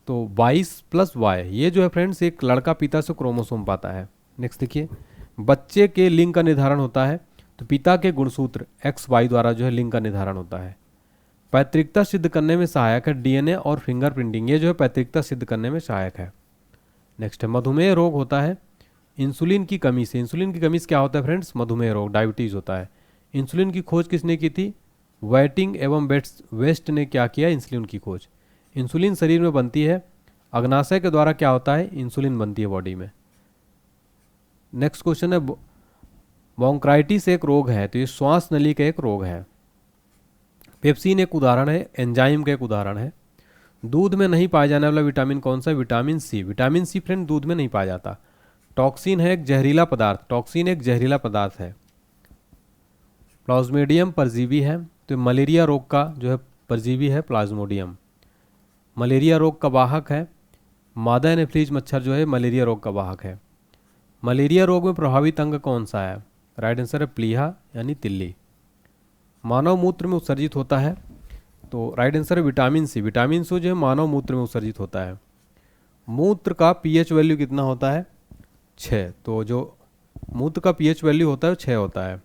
तो 22+Y, ये जो है फ्रेंड्स एक लड़का पिता से क्रोमोसोम पाता है। नेक्स्ट देखिए बच्चे के लिंग का निर्धारण होता है तो पिता के गुणसूत्र XY द्वारा जो है लिंग का निर्धारण होता है। पैतृकता सिद्ध करने में सहायक है डीएनए और फिंगरप्रिंटिंग, ये जो है पैतृकता सिद्ध करने में सहायक है। नेक्स्ट है मधुमेह रोग होता है इंसुलिन की कमी से। इंसुलिन की कमी से क्या होता है फ्रेंड्स? मधुमेह रोग, डायबिटीज होता है। इंसुलिन की खोज किसने की थी? वेटिंग एवं वेस्ट ने क्या किया? इंसुलिन की खोज। इंसुलिन शरीर में बनती है, अग्नाशय के द्वारा क्या होता है? इंसुलिन बनती है बॉडी में। नेक्स्ट क्वेश्चन है ब्रोंकाइटिस एक रोग है तो ये श्वास नली का एक रोग है। पेप्सिन एक उदाहरण है, एंजाइम का एक उदाहरण है। दूध में नहीं पाया जाने वाला विटामिन कौन सा है? Vitamin C. Vitamin C friend दूध में नहीं पाया जाता। टॉक्सिन है एक जहरीला पदार्थ, टॉक्सिन एक जहरीला पदार्थ है। प्लाज्मोडियम परजीवी है तो मलेरिया रोग का जो है परजीवी है प्लाज्मोडियम। मलेरिया रोग का वाहक है मादा एनोफिलीज मच्छर जो है मलेरिया रोग का वाहक है। मलेरिया रोग में प्रभावित अंग कौन सा है? राइट आंसर है प्लीहा यानी तिल्ली। मानव मूत्र में उत्सर्जित होता है तो राइट आंसर है विटामिन सी। विटामिन सी जो है मानव मूत्र में उत्सर्जित होता है। मूत्र का पीएच वैल्यू कितना होता है? 6। तो जो मूत्र का पीएच वैल्यू होता है वो 6 होता है।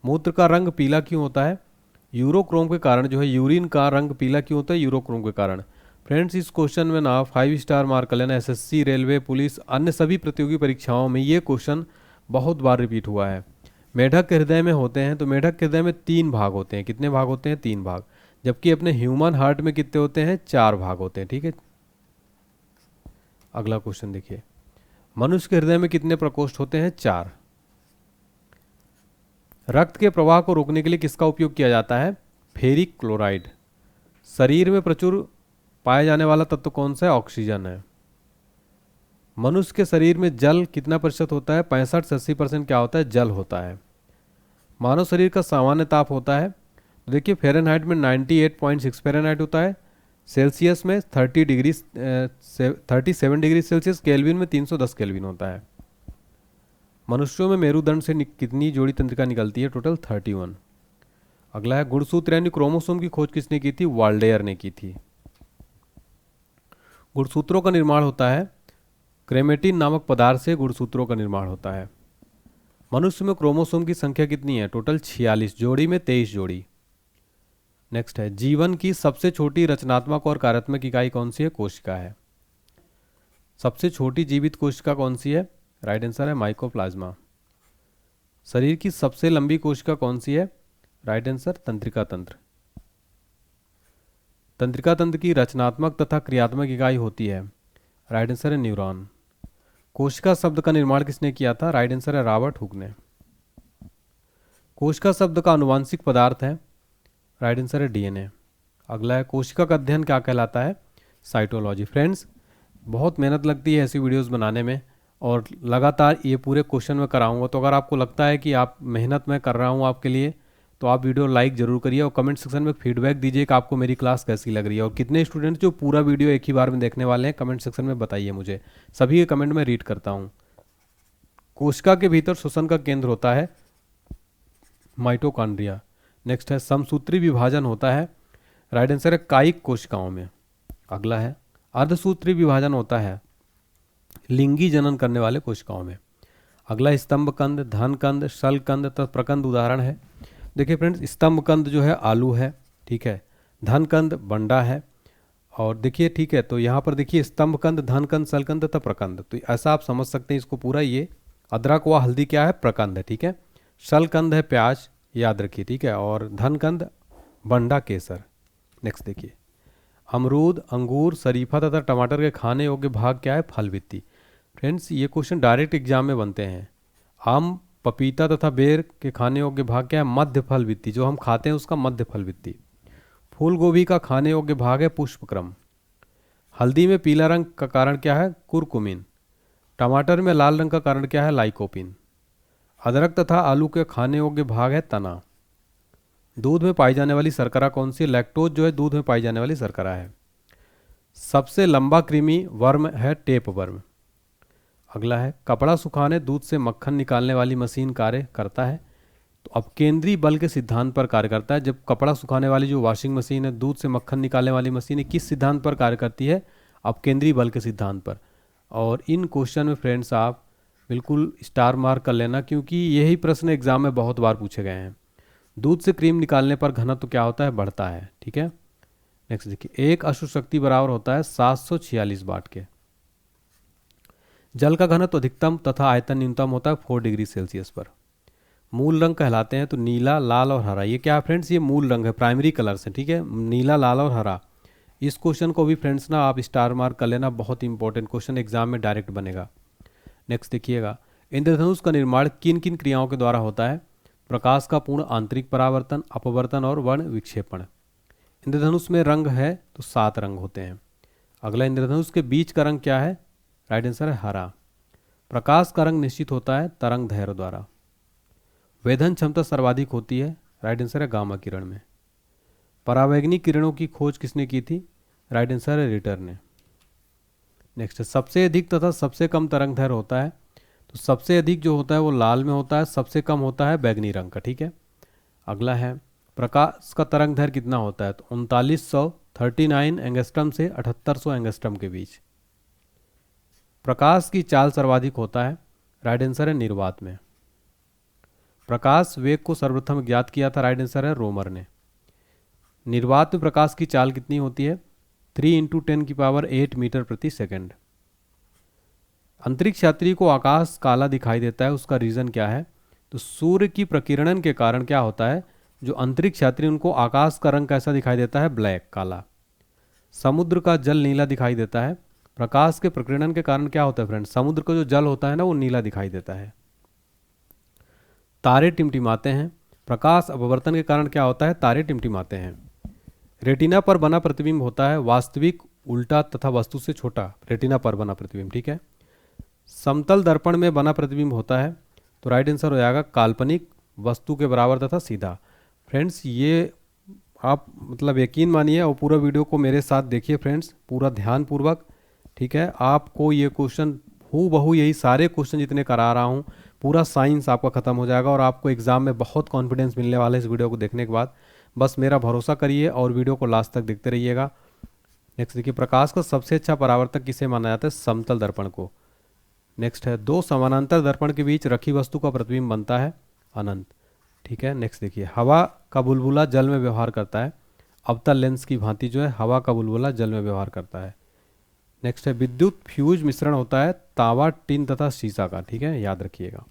मूत्र का रंग पीला क्यों होता है? यूरोक्रोम के कारण जो है यूरिन का रंग पीला क्यों होता है? यूरोक्रोम के कारण। फ्रेंड्स इस क्वेश्चन में ना 5 स्टार मार्क कर लेना। एसएससी, रेलवे, पुलिस, अन्य सभी प्रतियोगी परीक्षाओं में ये क्वेश्चन बहुत बार रिपीट हुआ है। मेढक के हृदय में होते हैं तो मेढक के हृदय में 3 भाग होते हैं। कितने भाग होते हैं? 3 भाग। जबकि अपने ह्यूमन हार्ट में कितने होते हैं? 4 भाग होते हैं। ठीक है, अगला क्वेश्चन देखिए मनुष्य के हृदय में कितने प्रकोष्ठ होते हैं? 4। रक्त के प्रवाह को रोकने के लिए किसका उपयोग किया जाता है? Ferric chloride. शरीर में प्रचुर पाया जाने वाला तत्व कौन सा है? ऑक्सीजन है। मनुष्य के शरीर में जल कितना प्रतिशत होता है? 65 से 80% क्या होता है? जल होता है। मानव शरीर का सामान्य ताप होता है तो देखिए फ़ारेनहाइट में 98.6 फ़ारेनहाइट होता है, सेल्सियस में 37 डिग्री सेल्सियस, केल्विन में 310 केल्विन होता है। मनुष्यों में मेरुदंड से कितनी जोड़ी तंत्रिका निकलती है? टोटल 31। अगला है गुणसूत्र यानी क्रोमोसोम की खोज किसने की थी? वाल्डेयर ने की थी। गुणसूत्रों का निर्माण होता है क्रेमेटिन नामक पदार्थ से गुणसूत्रों का निर्माण होता है। मनुष्य में क्रोमोसोम की संख्या कितनी है? टोटल 46, जोड़ी में 23 जोड़ी। नेक्स्ट है जीवन की सबसे छोटी रचनात्मक और कार्यात्मक इकाई कौन सी है? कोशिका है। सबसे छोटी जीवित कोशिका कौन सी है? राइट आंसर है माइकोप्लाज्मा। शरीर की सबसे लंबी कोशिका कौन सी है? राइट आंसर तंत्रिका तंत्र। तंत्रिका तंत्र की रचनात्मक तथा क्रियात्मक इकाई होती है? राइट आंसर है न्यूरॉन। कोशिका शब्द का निर्माण किसने किया था? राइट आंसर है रॉबर्ट हुक ने। कोशिका शब्द का आनुवांशिक पदार्थ है? राइट आंसर है डीएनए। अगला है कोशिका का अध्ययन क्या कहलाता है? साइटोलॉजी। फ्रेंड्स बहुत मेहनत लगती है ऐसी वीडियोस बनाने में और लगातार ये पूरे क्वेश्चन में कराऊंगा, तो अगर आपको लगता है कि आप मेहनत मैं कर रहा हूँ आपके लिए तो आप वीडियो लाइक ज़रूर करिए और कमेंट सेक्शन में फीडबैक दीजिए कि आपको मेरी क्लास कैसी लग रही है। और कितने स्टूडेंट्स जो पूरा वीडियो एक ही बार में देखने वाले हैं कमेंट सेक्शन में बताइए मुझे, सभी के कमेंट में रीड करता हूँ। कोशिका के भीतर श्वसन का केंद्र होता है माइटोकॉन्ड्रिया। नेक्स्ट है समसूत्री विभाजन होता है, राइट आंसर है कायिक कोशिकाओं में। अगला है अर्धसूत्री विभाजन होता है लिंगी जनन करने वाले कोशिकाओं में। अगला स्तंभकंद, धनकंद, शलकंद तथा प्रकंद उदाहरण है। देखिए फ्रेंड्स, स्तंभकंद जो है आलू है, ठीक है, धनकंद बंडा है, और देखिए ठीक है, तो यहाँ पर देखिए स्तंभकंद, धनकंद, शलकंद तथा प्रकंद, तो ऐसा आप समझ सकते हैं इसको पूरा। ये अदरक व हल्दी क्या है, प्रकंद है, ठीक है। शलकंद है प्याज, याद रखिए, ठीक है, और धनकंद बंडा केसर। नेक्स्ट देखिए अमरूद, अंगूर, शरीफा तथा टमाटर के खाने योग्य भाग क्या है, फल वित्ती। फ्रेंड्स ये क्वेश्चन डायरेक्ट एग्जाम में बनते हैं। आम, पपीता तथा बेर के खाने योग्य भाग क्या है, मध्य फल वित्ती, जो हम खाते हैं उसका मध्य फल वित्ती। फूल गोभी का खाने योग्य भाग है पुष्पक्रम। हल्दी में पीला रंग का कारण क्या है, कुरकुमिन। टमाटर में लाल रंग का कारण क्या है, लाइकोपिन। अदरक तथा आलू के खाने योग्य भाग है तना। दूध में पाई जाने वाली शर्करा कौन सी, लैक्टोज जो है दूध में पाई जाने वाली शर्करा है। सबसे लंबा कृमि वर्म है टेप वर्म। अगला है कपड़ा सुखाने दूध से मक्खन निकालने वाली मशीन कार्य करता है। तो अब केंद्रीय बल के सिद्धांत पर कार्य करता है। जब कपड़ा सुखाने वाली जो वॉशिंग मशीन है, दूध से मक्खन निकालने वाली मशीन है, किस सिद्धांत पर कार्य करती है, अब केंद्रीय बल के सिद्धांत पर। और इन क्वेश्चन में फ्रेंड्स आप बिल्कुल स्टार मार्क कर लेना, क्योंकि यही प्रश्न एग्जाम में बहुत बार पूछे गए हैं। दूध से क्रीम निकालने पर घनत्व तो क्या होता है, बढ़ता है, ठीक है। नेक्स्ट देखिए एक अशु शक्ति बराबर होता है 746 वाट के। जल का घनत्व अधिकतम तथा आयतन न्यूनतम होता है 4 डिग्री सेल्सियस पर। मूल रंग कहलाते हैं तो नीला, लाल और हरा। ये क्या है फ्रेंड्स, ये मूल रंग है, प्राइमरी कलर्स है, ठीक है, नीला, लाल और हरा। इस क्वेश्चन को भी फ्रेंड्स ना आप स्टार मार्क कर लेना, बहुत इंपॉर्टेंट क्वेश्चन एग्जाम में डायरेक्ट बनेगा। नेक्स्ट देखिएगा इंद्रधनुष का निर्माण किन किन क्रियाओं के द्वारा होता है। प्रकाश का पूर्ण आंतरिक परावर्तन, अपवर्तन और वर्ण विक्षेपण। इंद्रधनुष में रंग है तो 7 रंग होते हैं। अगला इंद्रधनुष के बीच का रंग क्या है, राइट आंसर है हरा। प्रकाश का रंग निश्चित होता है तरंग दैर्घ्य द्वारा। वेधन क्षमता सर्वाधिक होती है, राइट आंसर है गामा किरण में। परावैंगनी किरणों की खोज किसने की थी, राइट आंसर है रिटर ने। नेक्स्ट सबसे अधिक तथा सबसे कम तरंग दैर्घ्य होता है। तो सबसे अधिक जो होता है वो लाल में होता है, सबसे कम होता है बैगनी रंग का, ठीक है। अगला है प्रकाश का तरंग दैर्घ्य कितना होता है, तो 3939 एंगस्ट्रम से 7800 एंगस्ट्रम के बीच। प्रकाश की चाल सर्वाधिक होता है, राइट आंसर है निर्वात में। प्रकाश वेग को सर्वप्रथम ज्ञात किया था, राइट आंसर है रोमर ने। निर्वात में प्रकाश की चाल कितनी होती है, 3 × 10⁸ मीटर प्रति सेकंड। अंतरिक्ष यात्री को आकाश काला दिखाई देता है, उसका रीज़न क्या है, तो सूर्य की प्रकीर्णन के कारण क्या होता है, जो अंतरिक्ष यात्री उनको आकाश का रंग कैसा दिखाई देता है, ब्लैक, काला। समुद्र का जल नीला दिखाई देता है, प्रकाश के प्रकीर्णन के कारण क्या होता है फ्रेंड्स, समुद्र का जो जल होता है ना वो नीला दिखाई देता है। तारे टिमटिमाते हैं, प्रकाश अपवर्तन के कारण क्या होता है, तारे टिमटिमाते हैं। रेटिना पर बना प्रतिबिंब होता है वास्तविक, उल्टा तथा वस्तु से छोटा, रेटिना पर बना प्रतिबिंब, ठीक है। समतल दर्पण में बना प्रतिबिंब होता है, तो राइट आंसर हो जाएगा काल्पनिक, वस्तु के बराबर तथा सीधा। फ्रेंड्स ये आप मतलब यकीन मानिए और पूरा वीडियो को मेरे साथ देखिए फ्रेंड्स, पूरा ध्यानपूर्वक, ठीक है। आपको ये क्वेश्चन हूबहू यही सारे क्वेश्चन जितने करा रहा हूँ, पूरा साइंस आपका खत्म हो जाएगा और आपको एग्जाम में बहुत कॉन्फिडेंस मिलने वाला है इस वीडियो को देखने के बाद। बस मेरा भरोसा करिए और वीडियो को लास्ट तक देखते रहिएगा। नेक्स्ट देखिए प्रकाश का सबसे अच्छा परावर्तक किसे माना जाता है, समतल दर्पण को। नेक्स्ट है दो समानांतर दर्पण के बीच रखी वस्तु का प्रतिबिंब बनता है अनंत, ठीक है। नेक्स्ट देखिए हवा का बुलबुला जल में व्यवहार करता है, अवतल लेंस की भांति जो है हवा का बुलबुला जल में व्यवहार करता है। नेक्स्ट है विद्युत फ्यूज मिश्रण होता है तांबा, टिन तथा शीशा का, ठीक है, याद रखिएगा।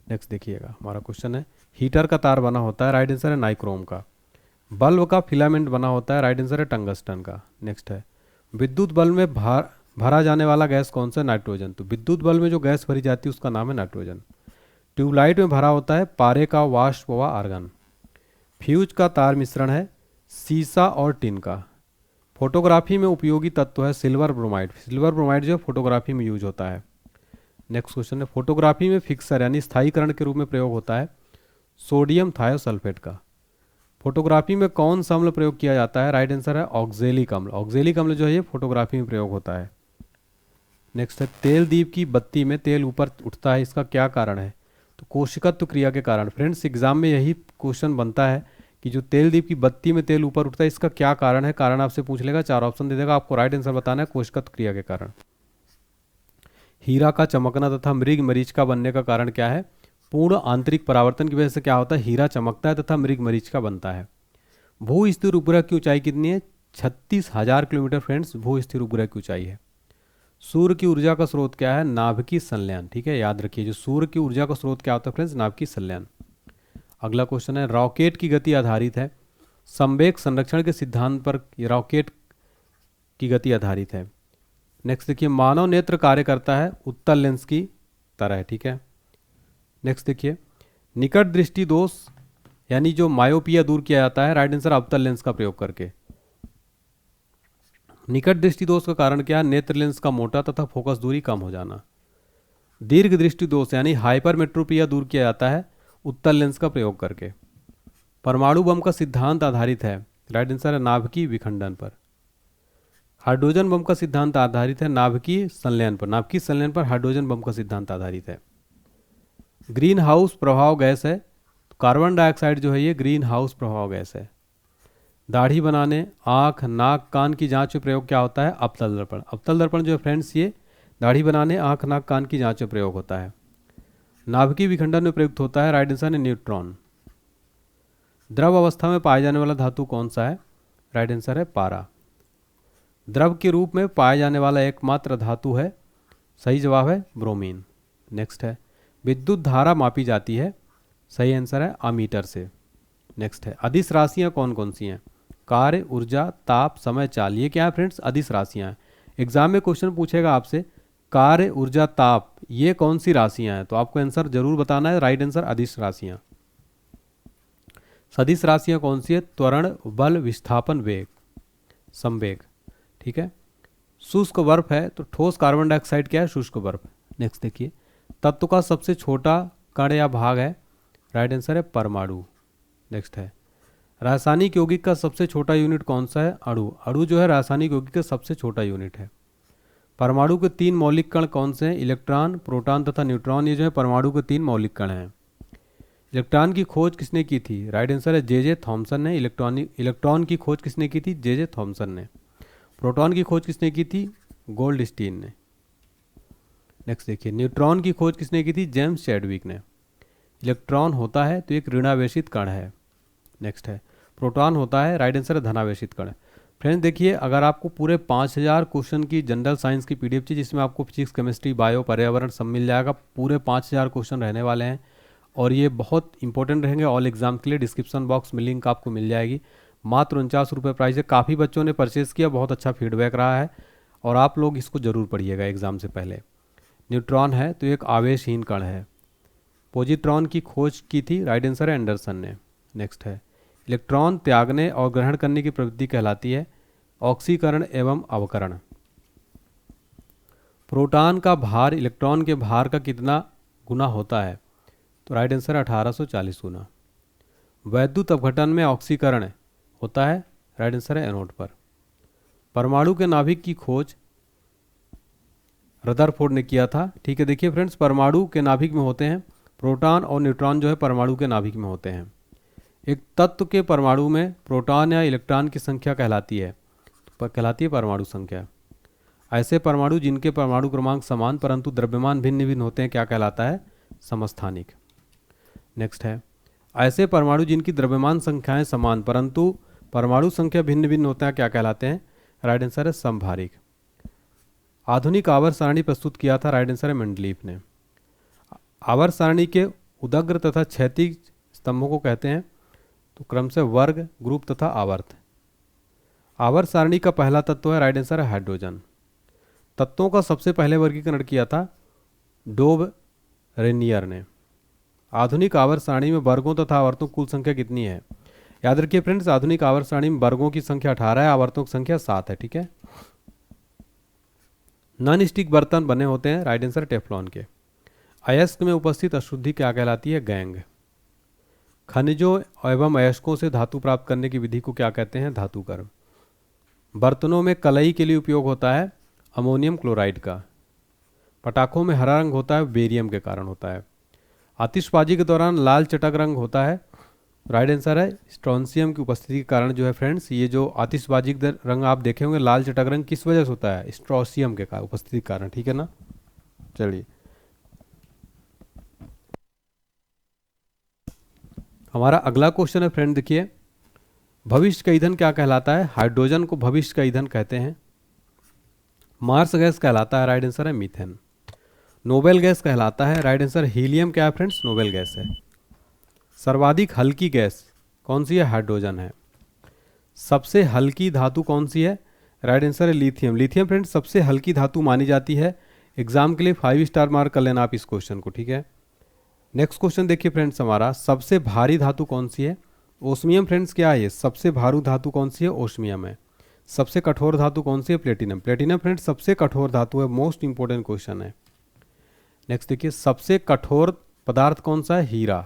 नेक्स्ट देखिएगा हमारा क्वेश्चन है हीटर का तार बना होता है, राइट आंसर है नाइक्रोम का। बल्ब का फिलामेंट बना होता है, राइट आंसर है टंगस्टन का। नेक्स्ट है विद्युत बल्ब में भरा जाने वाला गैस कौन सा, नाइट्रोजन। तो विद्युत बल्ब में जो गैस भरी जाती है उसका नाम है नाइट्रोजन। ट्यूबलाइट में भरा होता है पारे का वाष्प व आर्गन। फ्यूज का तार मिश्रण है सीसा और टिन का। फोटोग्राफी में उपयोगी तत्व है सिल्वर ब्रोमाइड। सिल्वर ब्रोमाइड जो फोटोग्राफी में यूज होता है। नेक्स्ट क्वेश्चन है फोटोग्राफी में फिक्सर यानी स्थायीकरण के रूप में प्रयोग होता है सोडियम थायोसल्फेट का। फोटोग्राफी में कौन सा अम्ल प्रयोग किया जाता है, राइट आंसर है ऑक्जेलिक अम्ल। ऑक्जेलिक अम्ल जो है ये फोटोग्राफी में प्रयोग होता है। नेक्स्ट है तेल दीप की बत्ती में तेल ऊपर उठता है, इसका क्या कारण है, तो कोशिकत्व क्रिया के कारण। फ्रेंड्स एग्जाम में यही क्वेश्चन बनता है कि जो तेल दीप की बत्ती में तेल ऊपर उठता है, इसका क्या कारण है। कारण आपसे पूछ लेगा, 4 ऑप्शन दे देगा, आपको राइट आंसर बताना है कोशिकत्व क्रिया के कारण। हीरा का चमकना तथा मृग मरीचिका बनने का कारण क्या है। पूर्ण आंतरिक परावर्तन की वजह से क्या होता है, हीरा चमकता है तथा मृग मरीचिका बनता है। भू स्थिर उपग्रह की ऊंचाई कितनी है, 36,000 किलोमीटर फ्रेंड्स भू स्थिर उपग्रह की ऊंचाई है। सूर्य की ऊर्जा का स्रोत क्या है, नाभिकीय संलयन। ठीक है, याद रखिए जो सूर्य की ऊर्जा का स्रोत क्या होता है फ्रेंड्स, नाभिकीय संलयन। अगला क्वेश्चन है, रॉकेट की गति आधारित है संवेग संरक्षण के सिद्धांत पर रॉकेट की गति आधारित है। नेक्स्ट देखिए, मानव नेत्र कार्य करता है उत्तल लेंस की तरह। ठीक है, नेक्स्ट देखिए, निकट दृष्टि दोष यानी जो मायोपिया दूर किया जाता है, राइट आंसर अवतल लेंस का प्रयोग करके। निकट दृष्टि दोष का कारण क्या है, नेत्र लेंस का मोटा तथा फोकस दूरी कम हो जाना। दीर्घ दृष्टि दोष यानी हाइपरमेट्रोपिया दूर किया जाता है उत्तल लेंस का प्रयोग करके। परमाणु बम का सिद्धांत आधारित है, राइट आंसर है नाभिकीय विखंडन पर। हाइड्रोजन बम का सिद्धांत आधारित है नाभिकीय संलयन पर। नाभिकीय संलयन पर हाइड्रोजन बम का सिद्धांत आधारित है। ग्रीन हाउस प्रभाव गैस है, तो कार्बन डाइऑक्साइड जो है ये ग्रीन हाउस प्रभाव गैस है। दाढ़ी बनाने, आँख, नाक, कान की जांच में प्रयोग क्या होता है, अवतल दर्पण। अवतल दर्पण जो है फ्रेंड्स ये दाढ़ी बनाने, आँख, नाक, कान की जांच में प्रयोग होता है। नाभिकीय विखंडन में प्रयुक्त होता है, राइट आंसर है न्यूट्रॉन। द्रव अवस्था में पाया जाने वाला धातु कौन सा है, राइट आंसर है पारा। द्रव के रूप में पाया जाने वाला एकमात्र धातु है, सही जवाब है ब्रोमीन। नेक्स्ट है, विद्युत धारा मापी जाती है, सही आंसर है अमीटर से। नेक्स्ट है, अदिश राशियाँ कौन कौन सी हैं, कार्य, ऊर्जा, ताप, समय, चाल। ये क्या है फ्रेंड्स, अदिश राशियाँ हैं। एग्जाम में क्वेश्चन पूछेगा आपसे कार्य, ऊर्जा, ताप ये कौन सी राशियाँ हैं, तो आपको आंसर जरूर बताना है, राइट आंसर अदिश राशियाँ। सदिश राशियाँ कौन सी है, त्वरण, बल, विस्थापन, वेग, संवेग। ठीक है, शुष्क बर्फ है तो ठोस कार्बन डाइऑक्साइड क्या है, शुष्क बर्फ। नेक्स्ट देखिए, तत्व का सबसे छोटा कण या भाग है, राइट आंसर है परमाणु। नेक्स्ट है, रासायनिक यौगिक का सबसे छोटा यूनिट कौन सा है, अणु। अणु जो है रासायनिक यौगिक का सबसे छोटा यूनिट है। परमाणु के 3 मौलिक कण कौन से हैं, इलेक्ट्रॉन, प्रोटॉन तथा न्यूट्रॉन। ये जो है परमाणु के 3 मौलिक कण हैं। इलेक्ट्रॉन की खोज किसने की थी, राइट आंसर है जे थॉमसन ने। इलेक्ट्रॉन की खोज किसने की थी, जे थॉमसन ने। प्रोटॉन की खोज किसने की थी, गोल्डस्टीन ने। नेक्स्ट देखिए, न्यूट्रॉन की खोज किसने की थी, जेम्स चैडविक ने। इलेक्ट्रॉन होता है तो एक ऋणावेशित कण है। नेक्स्ट है, प्रोटॉन होता है, राइट आंसर है धनावेशित कण। फ्रेंड्स देखिए, अगर आपको पूरे 5000 क्वेश्चन की जनरल साइंस की पीडीएफ चाहिए, जिसमें आपको फिजिक्स, केमिस्ट्री, बायो, पर्यावरण सब मिल जाएगा। पूरे 5000 क्वेश्चन रहने वाले हैं और ये बहुत इंपॉर्टेंट रहेंगे ऑल एग्जाम के लिए। डिस्क्रिप्शन बॉक्स में लिंक आपको मिल जाएगी। मात्र 49 रुपये प्राइस है। काफ़ी बच्चों ने परचेज़ किया, बहुत अच्छा फीडबैक रहा है और आप लोग इसको ज़रूर पढ़िएगा एग्ज़ाम से पहले। न्यूट्रॉन है तो एक आवेशहीन कण है। पॉजिट्रॉन की खोज की थी, राइट आंसर है एंडरसन ने। नेक्स्ट है, इलेक्ट्रॉन त्यागने और ग्रहण करने की प्रवृत्ति कहलाती है ऑक्सीकरण एवं अवकरण। प्रोटॉन का भार इलेक्ट्रॉन के भार का कितना गुना होता है, तो राइट आंसर है 1840 गुना। वैद्युत अपघटन में ऑक्सीकरण होता है, राइट आंसर है एनोड पर। परमाणु के नाभिक की खोज रदरफोर्ड ने किया था। ठीक है, देखिए फ्रेंड्स, परमाणु के नाभिक में होते हैं प्रोटॉन और न्यूट्रॉन, जो है परमाणु के नाभिक में होते हैं। एक तत्व के परमाणु में प्रोटॉन या इलेक्ट्रॉन की संख्या कहलाती है परमाणु संख्या। ऐसे परमाणु जिनके परमाणु क्रमांक समान परंतु द्रव्यमान भिन्न भिन्न होते हैं क्या कहलाता है, समस्थानिक। नेक्स्ट है, ऐसे परमाणु जिनकी द्रव्यमान संख्याएं समान परंतु परमाणु संख्या भिन्न भिन्न होते हैं क्या कहलाते हैं, राइट आंसर है समभारिक। आधुनिक आवर्त सारणी प्रस्तुत किया था, राइट आंसर है मेंडलीफ ने। आवर्त सारणी के उदग्र तथा क्षैतिज स्तंभों को कहते हैं, तो क्रम से वर्ग, ग्रुप तथा आवर्त। आवर्त सारणी का पहला तत्व है, राइट आंसर है हाइड्रोजन। तत्वों का सबसे पहले वर्गीकरण किया था डोब रेनियर ने। आधुनिक आवर्त सारणी में वर्गों तथा आवर्तों की कुल संख्या कितनी है, याद रखिए फ्रेंड्स, आधुनिक आवर्त सारणी में वर्गों की संख्या 18 है, आवर्तों की संख्या 7 है। ठीक है, नॉन स्टिक बर्तन बने होते हैं, राइट आंसर टेफ्लॉन के। अयस्क में उपस्थित अशुद्धि क्या कहलाती है, गैंग। खनिजों एवं अयस्कों से धातु प्राप्त करने की विधि को क्या कहते हैं, धातुकर्म। बर्तनों में कलई के लिए उपयोग होता है अमोनियम क्लोराइड का। पटाखों में हरा रंग होता है बेरियम के कारण होता है। आतिशबाजी के दौरान लाल चटक रंग होता है, राइट आंसर है स्ट्रोंशियम की उपस्थिति के कारण जो है फ्रेंड्स, ये जो आतिशबाजी का रंग आप देखे होंगे लाल चटक रंग किस वजह से होता है, स्ट्रोंशियम के उपस्थिति के कारण, ठीक है ना। चलिए हमारा अगला क्वेश्चन है फ्रेंड, देखिए भविष्य का ईंधन क्या कहलाता है, हाइड्रोजन को भविष्य का ईंधन कहते हैं। मार्स गैस कहलाता है, राइट आंसर है मीथेन। नोबेल गैस कहलाता है, राइट आंसर हीलियम क्या है फ्रेंड्स, नोबेल गैस है। सर्वाधिक हल्की गैस कौन सी है, हाइड्रोजन है। सबसे हल्की धातु कौन सी है, राइट आंसर है लिथियम। लिथियम फ्रेंड्स सबसे हल्की धातु मानी जाती है। एग्जाम के लिए 5 स्टार मार्क कर लेना आप इस क्वेश्चन को, ठीक है। नेक्स्ट क्वेश्चन देखिए फ्रेंड्स, हमारा सबसे भारी धातु कौन सी है, ओस्मियम फ्रेंड्स क्या है ये, सबसे भारी धातु कौन सी है, ओस्मियम है। सबसे कठोर धातु कौन सी है, प्लेटिनम। प्लेटिनम फ्रेंड्स सबसे कठोर धातु है, मोस्ट इंपोर्टेंट क्वेश्चन है। नेक्स्ट देखिए सबसे कठोर पदार्थ कौन सा है, हीरा।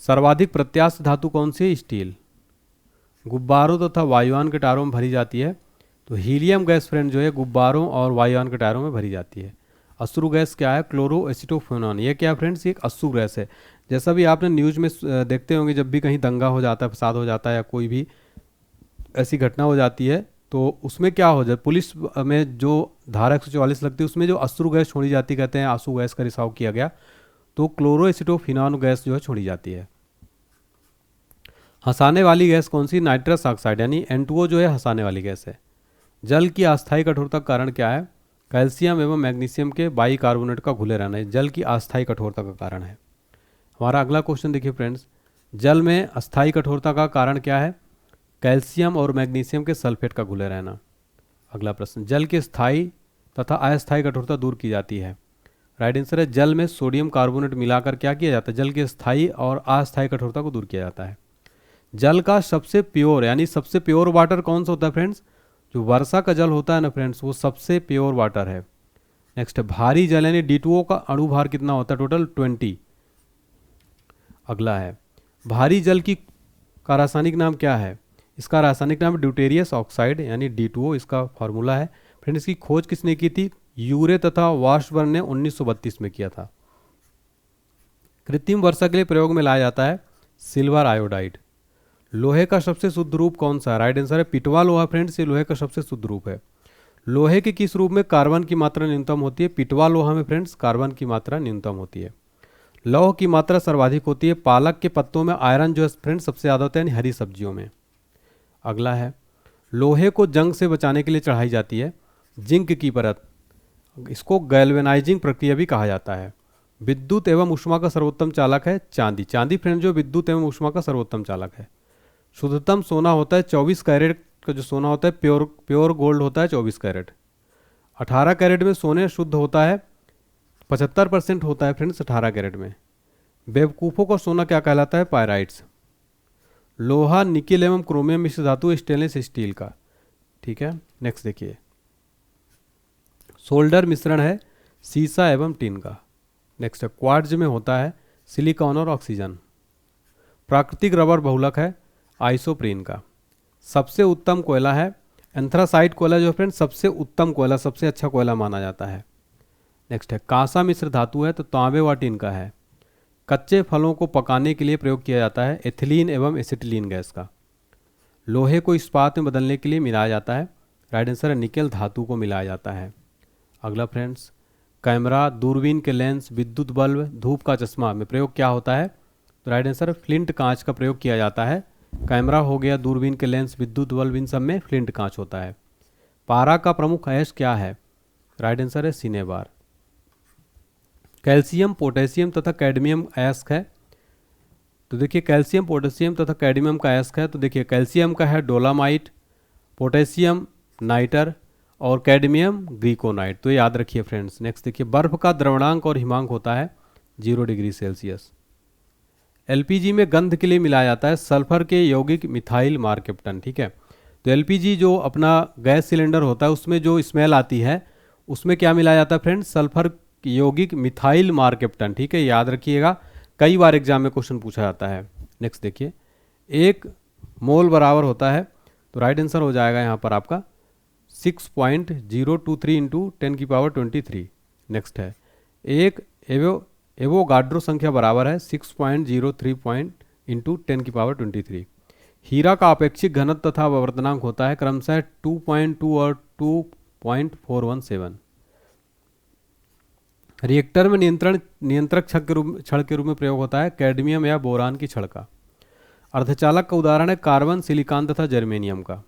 सर्वाधिक प्रत्यास्थ धातु कौन सी है, स्टील। गुब्बारों तथा वायुयान के टायरों में भरी जाती है, तो हीलियम गैस फ्रेंड जो है गुब्बारों और वायुयान के टायरों में भरी जाती है। अश्रु गैस क्या है, क्लोरोएसिटोफेनॉन। ये क्या फ्रेंड्स, एक अश्रु गैस है। जैसा भी आपने न्यूज़ में देखते होंगे, जब भी कहीं दंगा हो जाता है, फसाद हो जाता है या कोई भी ऐसी घटना हो जाती है, तो उसमें क्या हो जाए, पुलिस में जो धारा 144 लगती है उसमें जो अश्रु गैस छोड़ी जाती, कहते हैं आंसू गैस का रिसाव किया गया, तो क्लोरोएसिटोफेनॉन गैस जो है छोड़ी जाती है। हंसाने वाली गैस कौन सी, नाइट्रस ऑक्साइड यानी N2O जो है हंसाने वाली गैस है। जल की अस्थायी कठोरता का कारण क्या है, कैल्शियम एवं मैग्नीशियम के बाइकार्बोनेट का घुले रहना है, जल की अस्थायी कठोरता का कारण है। हमारा अगला क्वेश्चन देखिए फ्रेंड्स, जल में अस्थायी कठोरता का कारण क्या है, कैल्शियम और मैग्नीशियम के सल्फेट का घुले रहना। अगला प्रश्न, जल की स्थायी तथा अस्थायी कठोरता दूर की जाती है, राइट आंसर है जल में सोडियम कार्बोनेट मिलाकर क्या किया जाता है, जल की स्थायी और अस्थायी कठोरता को दूर किया जाता है। जल का सबसे प्योर यानी सबसे प्योर वाटर कौन सा होता है फ्रेंड्स, जो वर्षा का जल होता है ना फ्रेंड्स, वो सबसे प्योर वाटर है। नेक्स्ट है भारी जल यानी D2O का अणुभार कितना होता है, टोटल 20। अगला है भारी जल का रासायनिक नाम क्या है, इसका रासायनिक नाम ड्यूटेरियस ऑक्साइड यानी D2O इसका फॉर्मूला है। फ्रेंड इसकी खोज किसने की थी, यूरे तथा वाशबर्न ने 1932 में किया था। कृत्रिम वर्षा के लिए प्रयोग में लाया जाता है सिल्वर आयोडाइड। लोहे का सबसे शुद्ध रूप कौन सा है, राइट आंसर है पिटवा लोहा फ्रेंड्स, ये लोहे का सबसे शुद्ध रूप है। लोहे के किस रूप में कार्बन की मात्रा न्यूनतम होती है, पिटवा लोहा में फ्रेंड्स कार्बन की मात्रा न्यूनतम होती है। लौह की मात्रा सर्वाधिक होती है, पालक के पत्तों में आयरन जो है फ्रेंड्स सबसे ज़्यादा होता है यानी हरी सब्जियों में। अगला है लोहे को जंग से बचाने के लिए चढ़ाई जाती है जिंक की परत, इसको गैल्वेनाइजिंग प्रक्रिया भी कहा जाता है। विद्युत एवं ऊष्मा का सर्वोत्तम चालक है चांदी। चांदी फ्रेंड जो विद्युत एवं ऊष्मा का सर्वोत्तम चालक है। शुद्धतम सोना होता है 24 कैरेट का जो सोना होता है, प्योर गोल्ड होता है 24 कैरेट। 18 कैरेट में सोने शुद्ध होता है 75% होता है फ्रेंड्स 18 कैरेट में। बेवकूफ़ों का सोना क्या कहलाता है, पायराइट्स। लोहा निकेल एवं क्रोमियम मिश्र धातु स्टेनलेस स्टील का, ठीक है। नेक्स्ट देखिए सोल्डर मिश्रण है सीसा एवं टिन का। नेक्स्ट है क्वार्ट्ज में होता है सिलिकॉन और ऑक्सीजन। प्राकृतिक रबर बहुलक है आइसोप्रीन का। सबसे उत्तम कोयला है एंथ्रासाइट कोयला जो फ्रेंड सबसे उत्तम कोयला, सबसे अच्छा कोयला माना जाता है। नेक्स्ट है कांसा मिश्र धातु है तो तांबे व टिन का है। कच्चे फलों को पकाने के लिए प्रयोग किया जाता है एथिलीन एवं एसिटिलीन गैस का। लोहे को इस्पात में बदलने के लिए मिलाया जाता है, राइट आंसर है निकेल धातु को मिलाया जाता है। अगला फ्रेंड्स कैमरा, दूरबीन के लेंस, विद्युत बल्ब, धूप का चश्मा में प्रयोग क्या होता है, तो राइट आंसर है फ्लिंट कांच का प्रयोग किया जाता है। कैमरा हो गया, दूरबीन के लेंस, विद्युत बल्ब, इन सब में फ्लिंट कांच होता है। पारा का प्रमुख अयस्क क्या है, राइट आंसर है सिनेबार। कैल्शियम, पोटेशियम तथा कैडमियम अयस्क है, तो देखिए कैल्शियम, पोटेशियम तथा कैडमियम का अयस्क है, तो देखिए कैल्शियम का है डोलामाइट, पोटेशियम नाइटर और कैडमियम ग्रीकोनाइट, तो याद रखिए फ्रेंड्स। नेक्स्ट देखिए बर्फ का द्रवणांक और हिमांक होता है 0 डिग्री सेल्सियस। एलपीजी में गंध के लिए मिलाया जाता है सल्फर के यौगिक मिथाइल मार्केप्टन, ठीक है। तो एलपीजी जो अपना गैस सिलेंडर होता है उसमें जो स्मेल आती है उसमें क्या मिलाया जाता है फ्रेंड्स, सल्फर यौगिक मिथाइल मार्केप्टन, ठीक है, याद रखिएगा, कई बार एग्जाम में क्वेश्चन पूछा जाता है। नेक्स्ट देखिए 1 मोल बराबर होता है, तो राइट आंसर हो जाएगा यहाँ पर आपका 6.023 × 10⁻23। नेक्स्ट है एवोगाड्रो संख्या बराबर है 6.03 पॉइंट इंटू 10⁻23। हीरा का अपेक्षित घनत्व तथा अपवर्तनांक होता है क्रमशः 2.2 और 2.417। रिएक्टर में नियंत्रक छड़ के रूप में प्रयोग होता है कैडमियम या बोरान की छड़ का। अर्धचालक का उदाहरण है कार्बन, सिलिकॉन तथा जर्मेनियम का।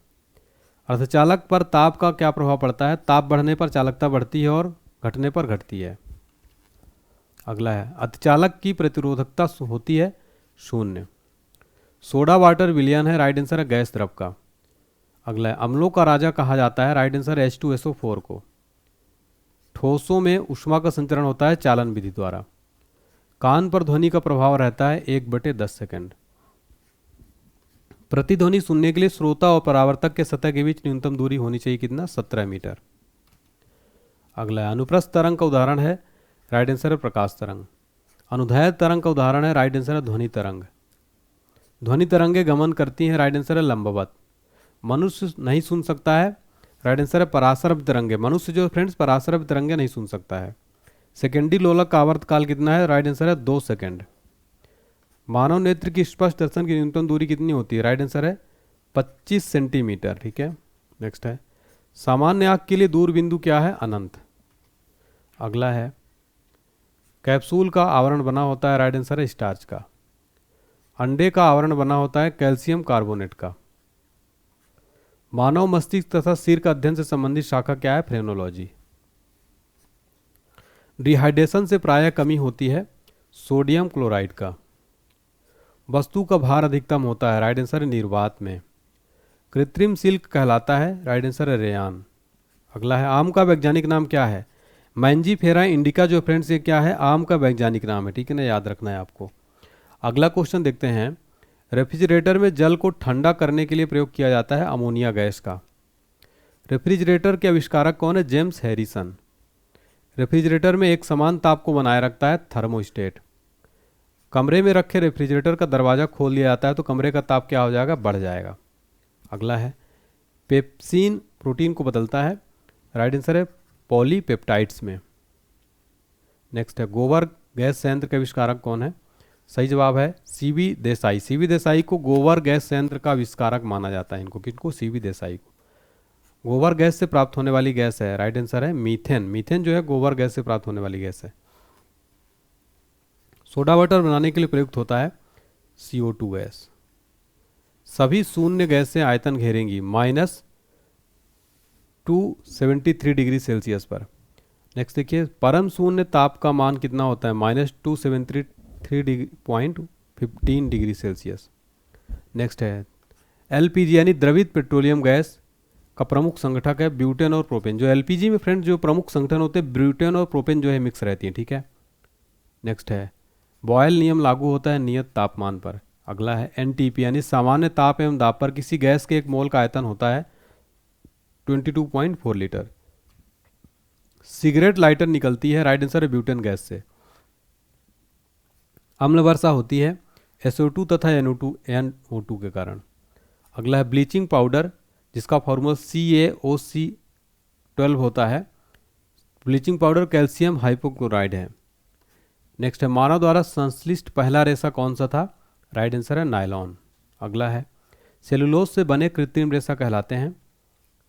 अर्धचालक पर ताप का क्या प्रभाव पड़ता है? ताप बढ़ने पर चालकता बढ़ती है और घटने पर घटती है। अगला है अर्धचालक की प्रतिरोधकता होती है 0। सोडा वाटर विलयन है, राइट आंसर है गैस द्रव का। अगला है अम्लों का राजा कहा जाता है, राइट आंसर H2SO4 को। ठोसों में ऊष्मा का संचरण होता है चालन विधि द्वारा। कान पर ध्वनि का प्रभाव रहता है 1/10 सेकंड। प्रतिध्वनि सुनने के लिए श्रोता और परावर्तक के सतह के बीच न्यूनतम दूरी होनी चाहिए कितना? 17 मीटर। अगला है अनुप्रस्थ तरंग का उदाहरण है, राइट आंसर है प्रकाश तरंग। अनुदैर्ध्य तरंग का उदाहरण है, राइट आंसर है ध्वनि तरंग। ध्वनि तरंगे गमन करती हैं, राइट आंसर है लंबवत। मनुष्य नहीं सुन सकता है, राइट आंसर है पराश्रव्य तरंगे। मनुष्य जो फ्रेंड्स पराश्रव्य तरंगे नहीं सुन सकता है। सेकेंडरी लोलक का आवर्तकाल कितना है? राइट आंसर है 2 सेकंड। मानव नेत्र की स्पष्ट दर्शन की न्यूनतम दूरी कितनी होती है? राइट आंसर है 25 सेंटीमीटर। ठीक है, नेक्स्ट है सामान्य आंख के लिए दूर बिंदु क्या है? अनंत। अगला है कैप्सूल का आवरण बना होता है, राइट आंसर है स्टार्च का। अंडे का आवरण बना होता है कैल्शियम कार्बोनेट का। मानव मस्तिष्क तथा सिर का अध्ययन से संबंधित शाखा क्या है? फ्रेनोलॉजी। डिहाइड्रेशन से प्रायः कमी होती है सोडियम क्लोराइड का। वस्तु का भार अधिकतम होता है, राइट आंसर है निर्वात में। कृत्रिम सिल्क कहलाता है, राइट आंसर है रेयान। अगला है आम का वैज्ञानिक नाम क्या है? मैंजीफेरा इंडिका जो फ्रेंड्स ये क्या है? आम का वैज्ञानिक नाम है, ठीक है ना, याद रखना है आपको। अगला क्वेश्चन देखते हैं। रेफ्रिजरेटर में जल को ठंडा करने के लिए प्रयोग किया जाता है अमोनिया गैस का। रेफ्रिजरेटर के आविष्कारक कौन है? James Harrison. रेफ्रिजरेटर में एक समान ताप को बनाए रखता है थर्मोस्टेट। कमरे में रखे रेफ्रिजरेटर का दरवाज़ा खोल दिया जाता है तो कमरे का ताप क्या हो जाएगा? बढ़ जाएगा। अगला है पेप्सिन प्रोटीन को बदलता है, राइट आंसर है पॉलीपेप्टाइड्स में। नेक्स्ट है गोबर गैस संयंत्र के आविष्कारक कौन है? सही जवाब है सीवी देसाई। सीवी देसाई को गोबर गैस संयंत्र का आविष्कारक माना जाता है। इनको किनको? सीवी देसाई को। गोबर गैस से प्राप्त होने वाली गैस है, राइट आंसर है मीथेन। मीथेन जो है गोबर गैस से प्राप्त होने वाली गैस है। सोडा वाटर बनाने के लिए प्रयुक्त होता है CO2 गैस। सभी शून्य गैस से आयतन घेरेंगी -273 डिग्री सेल्सियस पर। नेक्स्ट देखिए परम शून्य ताप का मान कितना होता है? -273.15 डिग्री सेल्सियस। नेक्स्ट है LPG यानी द्रवित पेट्रोलियम गैस का प्रमुख संगठक है ब्यूटेन और प्रोपेन। जो LPG में फ्रेंड जो प्रमुख संगठन होते हैं ब्यूटेन और प्रोपेन जो है मिक्स रहती हैं, ठीक है। नेक्स्ट है बॉयल नियम लागू होता है नियत तापमान पर। अगला है NTP यानी सामान्य ताप एवं दाब पर किसी गैस के एक मोल का आयतन होता है 22.4 लीटर। सिगरेट लाइटर निकलती है, राइट आंसर है ब्यूटेन गैस से। अम्ल वर्षा होती है SO2 तथा NO2 के कारण। अगला है ब्लीचिंग पाउडर जिसका फॉर्मूला CaOC12 होता है। ब्लीचिंग पाउडर कैल्शियम हाइपोक्लोराइड है। नेक्स्ट है मानव द्वारा संश्लिष्ट पहला रेशा कौन सा था? राइट आंसर है नायलॉन। अगला है सेलुलोज से बने कृत्रिम रेशा कहलाते हैं,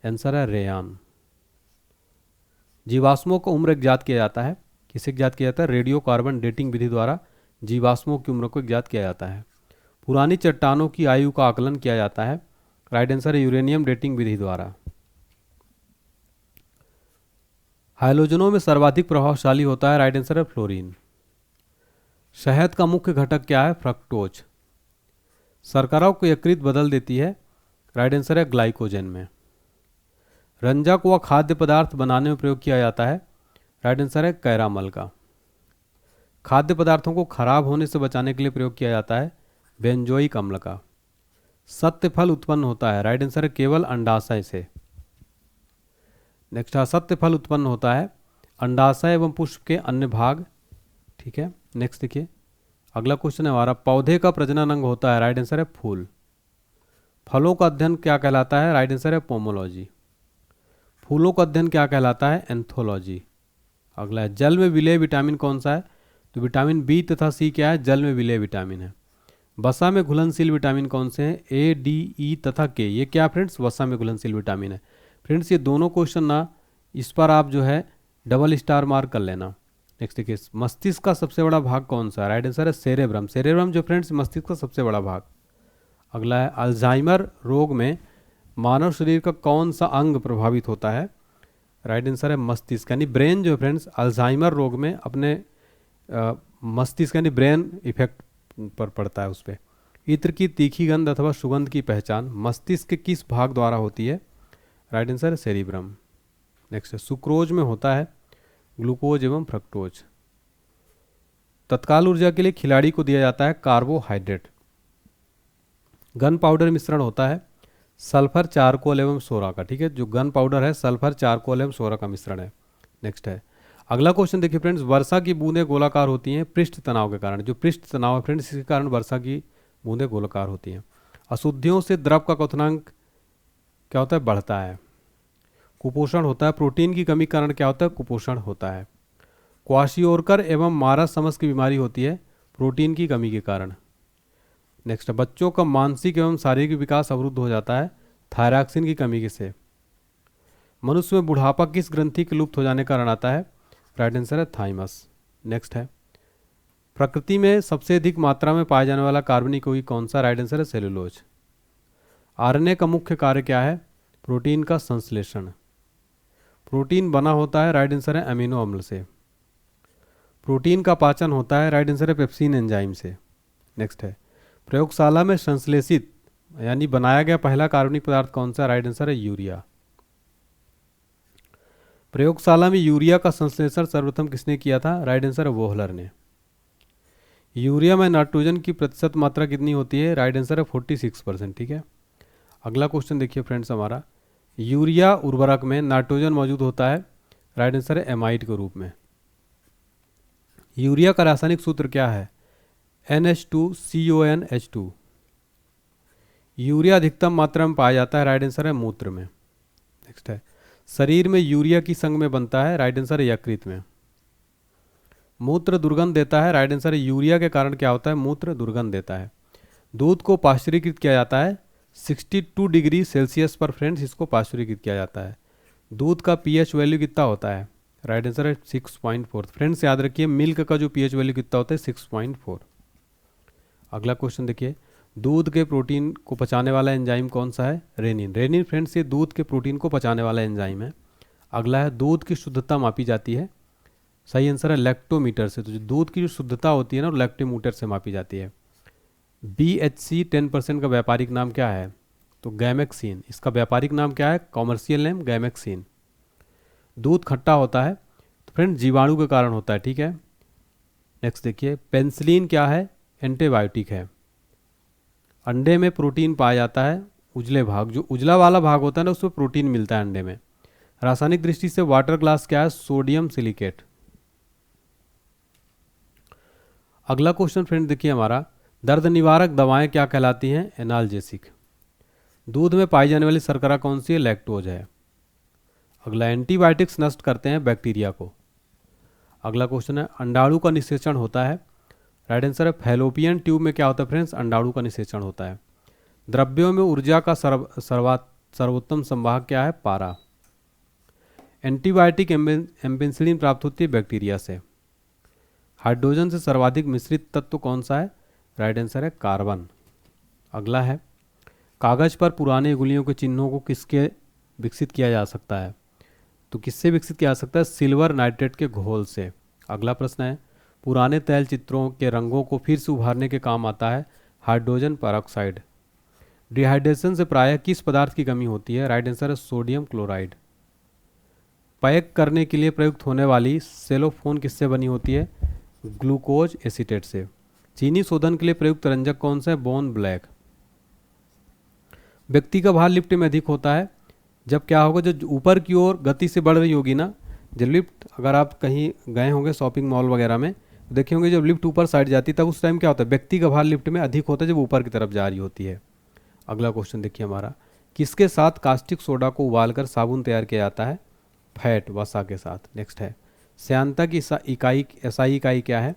आंसर है रेयान। जीवाश्मों को उम्र ज्ञात किया जाता है, किसे ज्ञात किया जाता है? रेडियो कार्बन डेटिंग विधि द्वारा जीवाश्मों की उम्र को ज्ञात किया जाता है। पुरानी चट्टानों की आयु का आकलन किया जाता है, राइट आंसर है यूरेनियम डेटिंग विधि द्वारा। हाइलोजनों में सर्वाधिक प्रभावशाली होता है, राइट आंसर है फ्लोरीन। शहद का मुख्य घटक क्या है? फ्रक्टोज। शर्करा को यकृत बदल देती है, राइट आंसर है ग्लाइकोजन में। रंजक व खाद्य पदार्थ बनाने में प्रयोग किया जाता है, राइट आंसर है कैरामल का। खाद्य पदार्थों को खराब होने से बचाने के लिए प्रयोग किया जाता है बेंजोइक अम्ल का। सत्य फल उत्पन्न होता है, राइट आंसर है केवल अंडाशय से। नेक्स्ट सत्य फल उत्पन्न होता है अंडाशय एवं पुष्प के अन्य भाग, ठीक है। नेक्स्ट देखिए अगला क्वेश्चन है हमारा पौधे का प्रजनन अंग होता है, राइट आंसर है फूल। फलों का अध्ययन क्या कहलाता है? राइट आंसर है पोमोलॉजी। फूलों का अध्ययन क्या कहलाता है? एंथोलॉजी। अगला है जल में विलेय विटामिन कौन सा है? तो विटामिन बी तथा सी क्या है, जल में विलेय विटामिन है। वसा में घुलनशील विटामिन कौन से हैं, ए, डी, ई तथा के, ये क्या फ्रेंड्स, वसा में घुलनशील विटामिन है। फ्रेंड्स ये दोनों क्वेश्चन ना, इस पर आप जो है डबल स्टार मार्क कर लेना। नेक्स्ट देखिए, मस्तिष्क का सबसे बड़ा भाग कौन सा है, राइट आंसर है सेरेब्रम। सेरेब्रम जो फ्रेंड्स मस्तिष्क का सबसे बड़ा भाग। अगला है, अल्जाइमर रोग में मानव शरीर का कौन सा अंग प्रभावित होता है, राइट आंसर है मस्तिष्क, यानी ब्रेन जो फ्रेंड्स अल्जाइमर रोग में अपने मस्तिष्क यानी ब्रेन इफेक्ट पर पड़ता है उस पर। इत्र की तीखी गंध अथवा सुगंध की पहचान मस्तिष्क के किस भाग द्वारा होती है, राइट आंसर है सेरिब्रम। नेक्स्ट है, सुक्रोज में होता है ग्लूकोज एवं फ्रक्टोज। तत्काल ऊर्जा के लिए खिलाड़ी को दिया जाता है कार्बोहाइड्रेट। गन पाउडर मिश्रण होता है सल्फर, चारकोल एवं सोरा का, ठीक है, जो गन पाउडर है सल्फर, चारकोल एवं सोरा का मिश्रण है। नेक्स्ट है, अगला क्वेश्चन देखिए फ्रेंड्स, वर्षा की बूंदें गोलाकार होती हैं पृष्ठ तनाव के कारण। जो पृष्ठ तनाव है फ्रेंड्स, इसके कारण वर्षा की बूंदें गोलाकार होती हैं। अशुद्धियों से द्रव का क्वथनांक क्या होता है, बढ़ता है। कुपोषण होता है, प्रोटीन की कमी के कारण क्या होता है, कुपोषण होता है। क्वाशियोरकर एवं मारा समस की बीमारी होती है प्रोटीन की कमी के कारण। नेक्स्ट, बच्चों का मानसिक एवं शारीरिक विकास अवरुद्ध हो जाता है थायरॉक्सिन की कमी से। मनुष्य में बुढ़ापा किस ग्रंथि के लुप्त हो जाने के कारण आता है, राइट आंसर है थाइमस। नेक्स्ट है, प्रकृति में सबसे अधिक मात्रा में पाया जाने वाला कार्बनिक यौगिक कौन सा, राइट आंसर है सेलुलोज। आरएनए का मुख्य कार्य क्या है, प्रोटीन का संश्लेषण। प्रोटीन बना होता है, राइट आंसर है अमीनो अम्ल से। प्रोटीन का पाचन होता है, राइट आंसर है पेप्सिन एंजाइम से। नेक्स्ट है, प्रयोगशाला में संश्लेषित यानी बनाया गया पहला कार्बनिक पदार्थ कौन सा, राइट आंसर है यूरिया। प्रयोगशाला में यूरिया का संश्लेषण सर्वप्रथम किसने किया था, राइट आंसर है वोहलर ने। यूरिया में नाइट्रोजन की प्रतिशत मात्रा कितनी होती है, राइट आंसर है 46%, ठीक है। अगला क्वेश्चन देखिए फ्रेंड्स हमारा, यूरिया उर्वरक में नाइट्रोजन मौजूद होता है, राइट आंसर है एमाइड के रूप में। यूरिया का रासायनिक सूत्र क्या है, NH2CONH2। यूरिया अधिकतम मात्रा में पाया जाता है, राइट आंसर है मूत्र में। नेक्स्ट है, शरीर में यूरिया की संग में बनता है, राइट आंसर है यकृत में। मूत्र दुर्गंध देता है, राइट आंसर है यूरिया के कारण क्या होता है, मूत्र दुर्गंध देता है। दूध को पाश्चुरीकृत किया जाता है 62 डिग्री सेल्सियस पर फ्रेंड्स, इसको पाश्चुरीकृत किया जाता है। दूध का पीएच वैल्यू कितना होता है, राइट आंसर है 6.4। फ्रेंड्स याद रखिए मिल्क का जो पीएच वैल्यू कितना होता है 6.4। अगला क्वेश्चन देखिए, दूध के प्रोटीन को पचाने वाला एंजाइम कौन सा है, रेनिन। रेनिन फ्रेंड्स ये दूध के प्रोटीन को पचाने वाला एंजाइम है। अगला है, दूध की शुद्धता मापी जाती है, सही आंसर है लैक्टोमीटर से। तो जो दूध की जो शुद्धता होती है ना वो लैक्टोमीटर से मापी जाती है। BHC 10% का व्यापारिक नाम क्या है, तो गैमेक्सिन। इसका व्यापारिक नाम क्या है, कॉमर्शियल नेम गैमेक्सिन। दूध खट्टा होता है तो फ्रेंड जीवाणु के कारण होता है, ठीक है। नेक्स्ट देखिए, पेनिसिलिन क्या है, एंटीबायोटिक है। अंडे में प्रोटीन पाया जाता है उजले भाग, जो उजला वाला भाग होता है ना उसमें प्रोटीन मिलता है अंडे में। रासायनिक दृष्टि से वाटर ग्लास क्या है, सोडियम सिलिकेट। अगला क्वेश्चन फ्रेंड देखिए हमारा, दर्द निवारक दवाएं क्या कहलाती हैं, एनाल्जेसिक। दूध में पाई जाने वाली शर्करा कौन सी है, लैक्टोज है। अगला, एंटीबायोटिक्स नष्ट करते हैं बैक्टीरिया को। अगला क्वेश्चन है, अंडाणु का निषेचन होता है, राइट आंसर है फैलोपियन ट्यूब में क्या होता है फ्रेंड्स, अंडाणु का निषेचन होता है। द्रव्यों में ऊर्जा का सर्वोत्तम संवाहक क्या है, पारा। एंटीबायोटिक एम्पेनिसिलिन प्राप्त होती है बैक्टीरिया से। हाइड्रोजन से सर्वाधिक मिश्रित तत्व कौन सा है, राइट आंसर है कार्बन। अगला है, कागज पर पुराने गुलियों के चिन्हों को किसके विकसित किया जा सकता है, तो किससे विकसित किया जा सकता है, सिल्वर नाइट्रेट के घोल से। अगला प्रश्न है, पुराने तैल चित्रों के रंगों को फिर से उभारने के काम आता है हाइड्रोजन पेरोक्साइड। डिहाइड्रेशन से प्रायः किस पदार्थ की कमी होती है, राइट आंसर है सोडियम क्लोराइड। पैक करने के लिए प्रयुक्त होने वाली सेलोफोन किससे बनी होती है, ग्लूकोज एसीटेट से। चीनी शोधन के लिए प्रयुक्त रंजक कौन सा है, बोन ब्लैक। व्यक्ति का भार लिफ्ट में अधिक होता है जब क्या होगा, जब ऊपर की ओर गति से बढ़ रही होगी ना, जब लिफ्ट, अगर आप कहीं गए होंगे शॉपिंग मॉल वगैरह में तो देखे होंगे जब लिफ्ट ऊपर साइड जाती है तब उस टाइम क्या होता है, व्यक्ति का भार लिफ्ट में अधिक होता है जब ऊपर की तरफ जा रही होती है। अगला क्वेश्चन देखिए हमारा, किसके साथ कास्टिक सोडा को उबालकर साबुन तैयार किया जाता है, फैट, वसा के साथ। नेक्स्ट है, श्यानता की SI इकाई क्या है,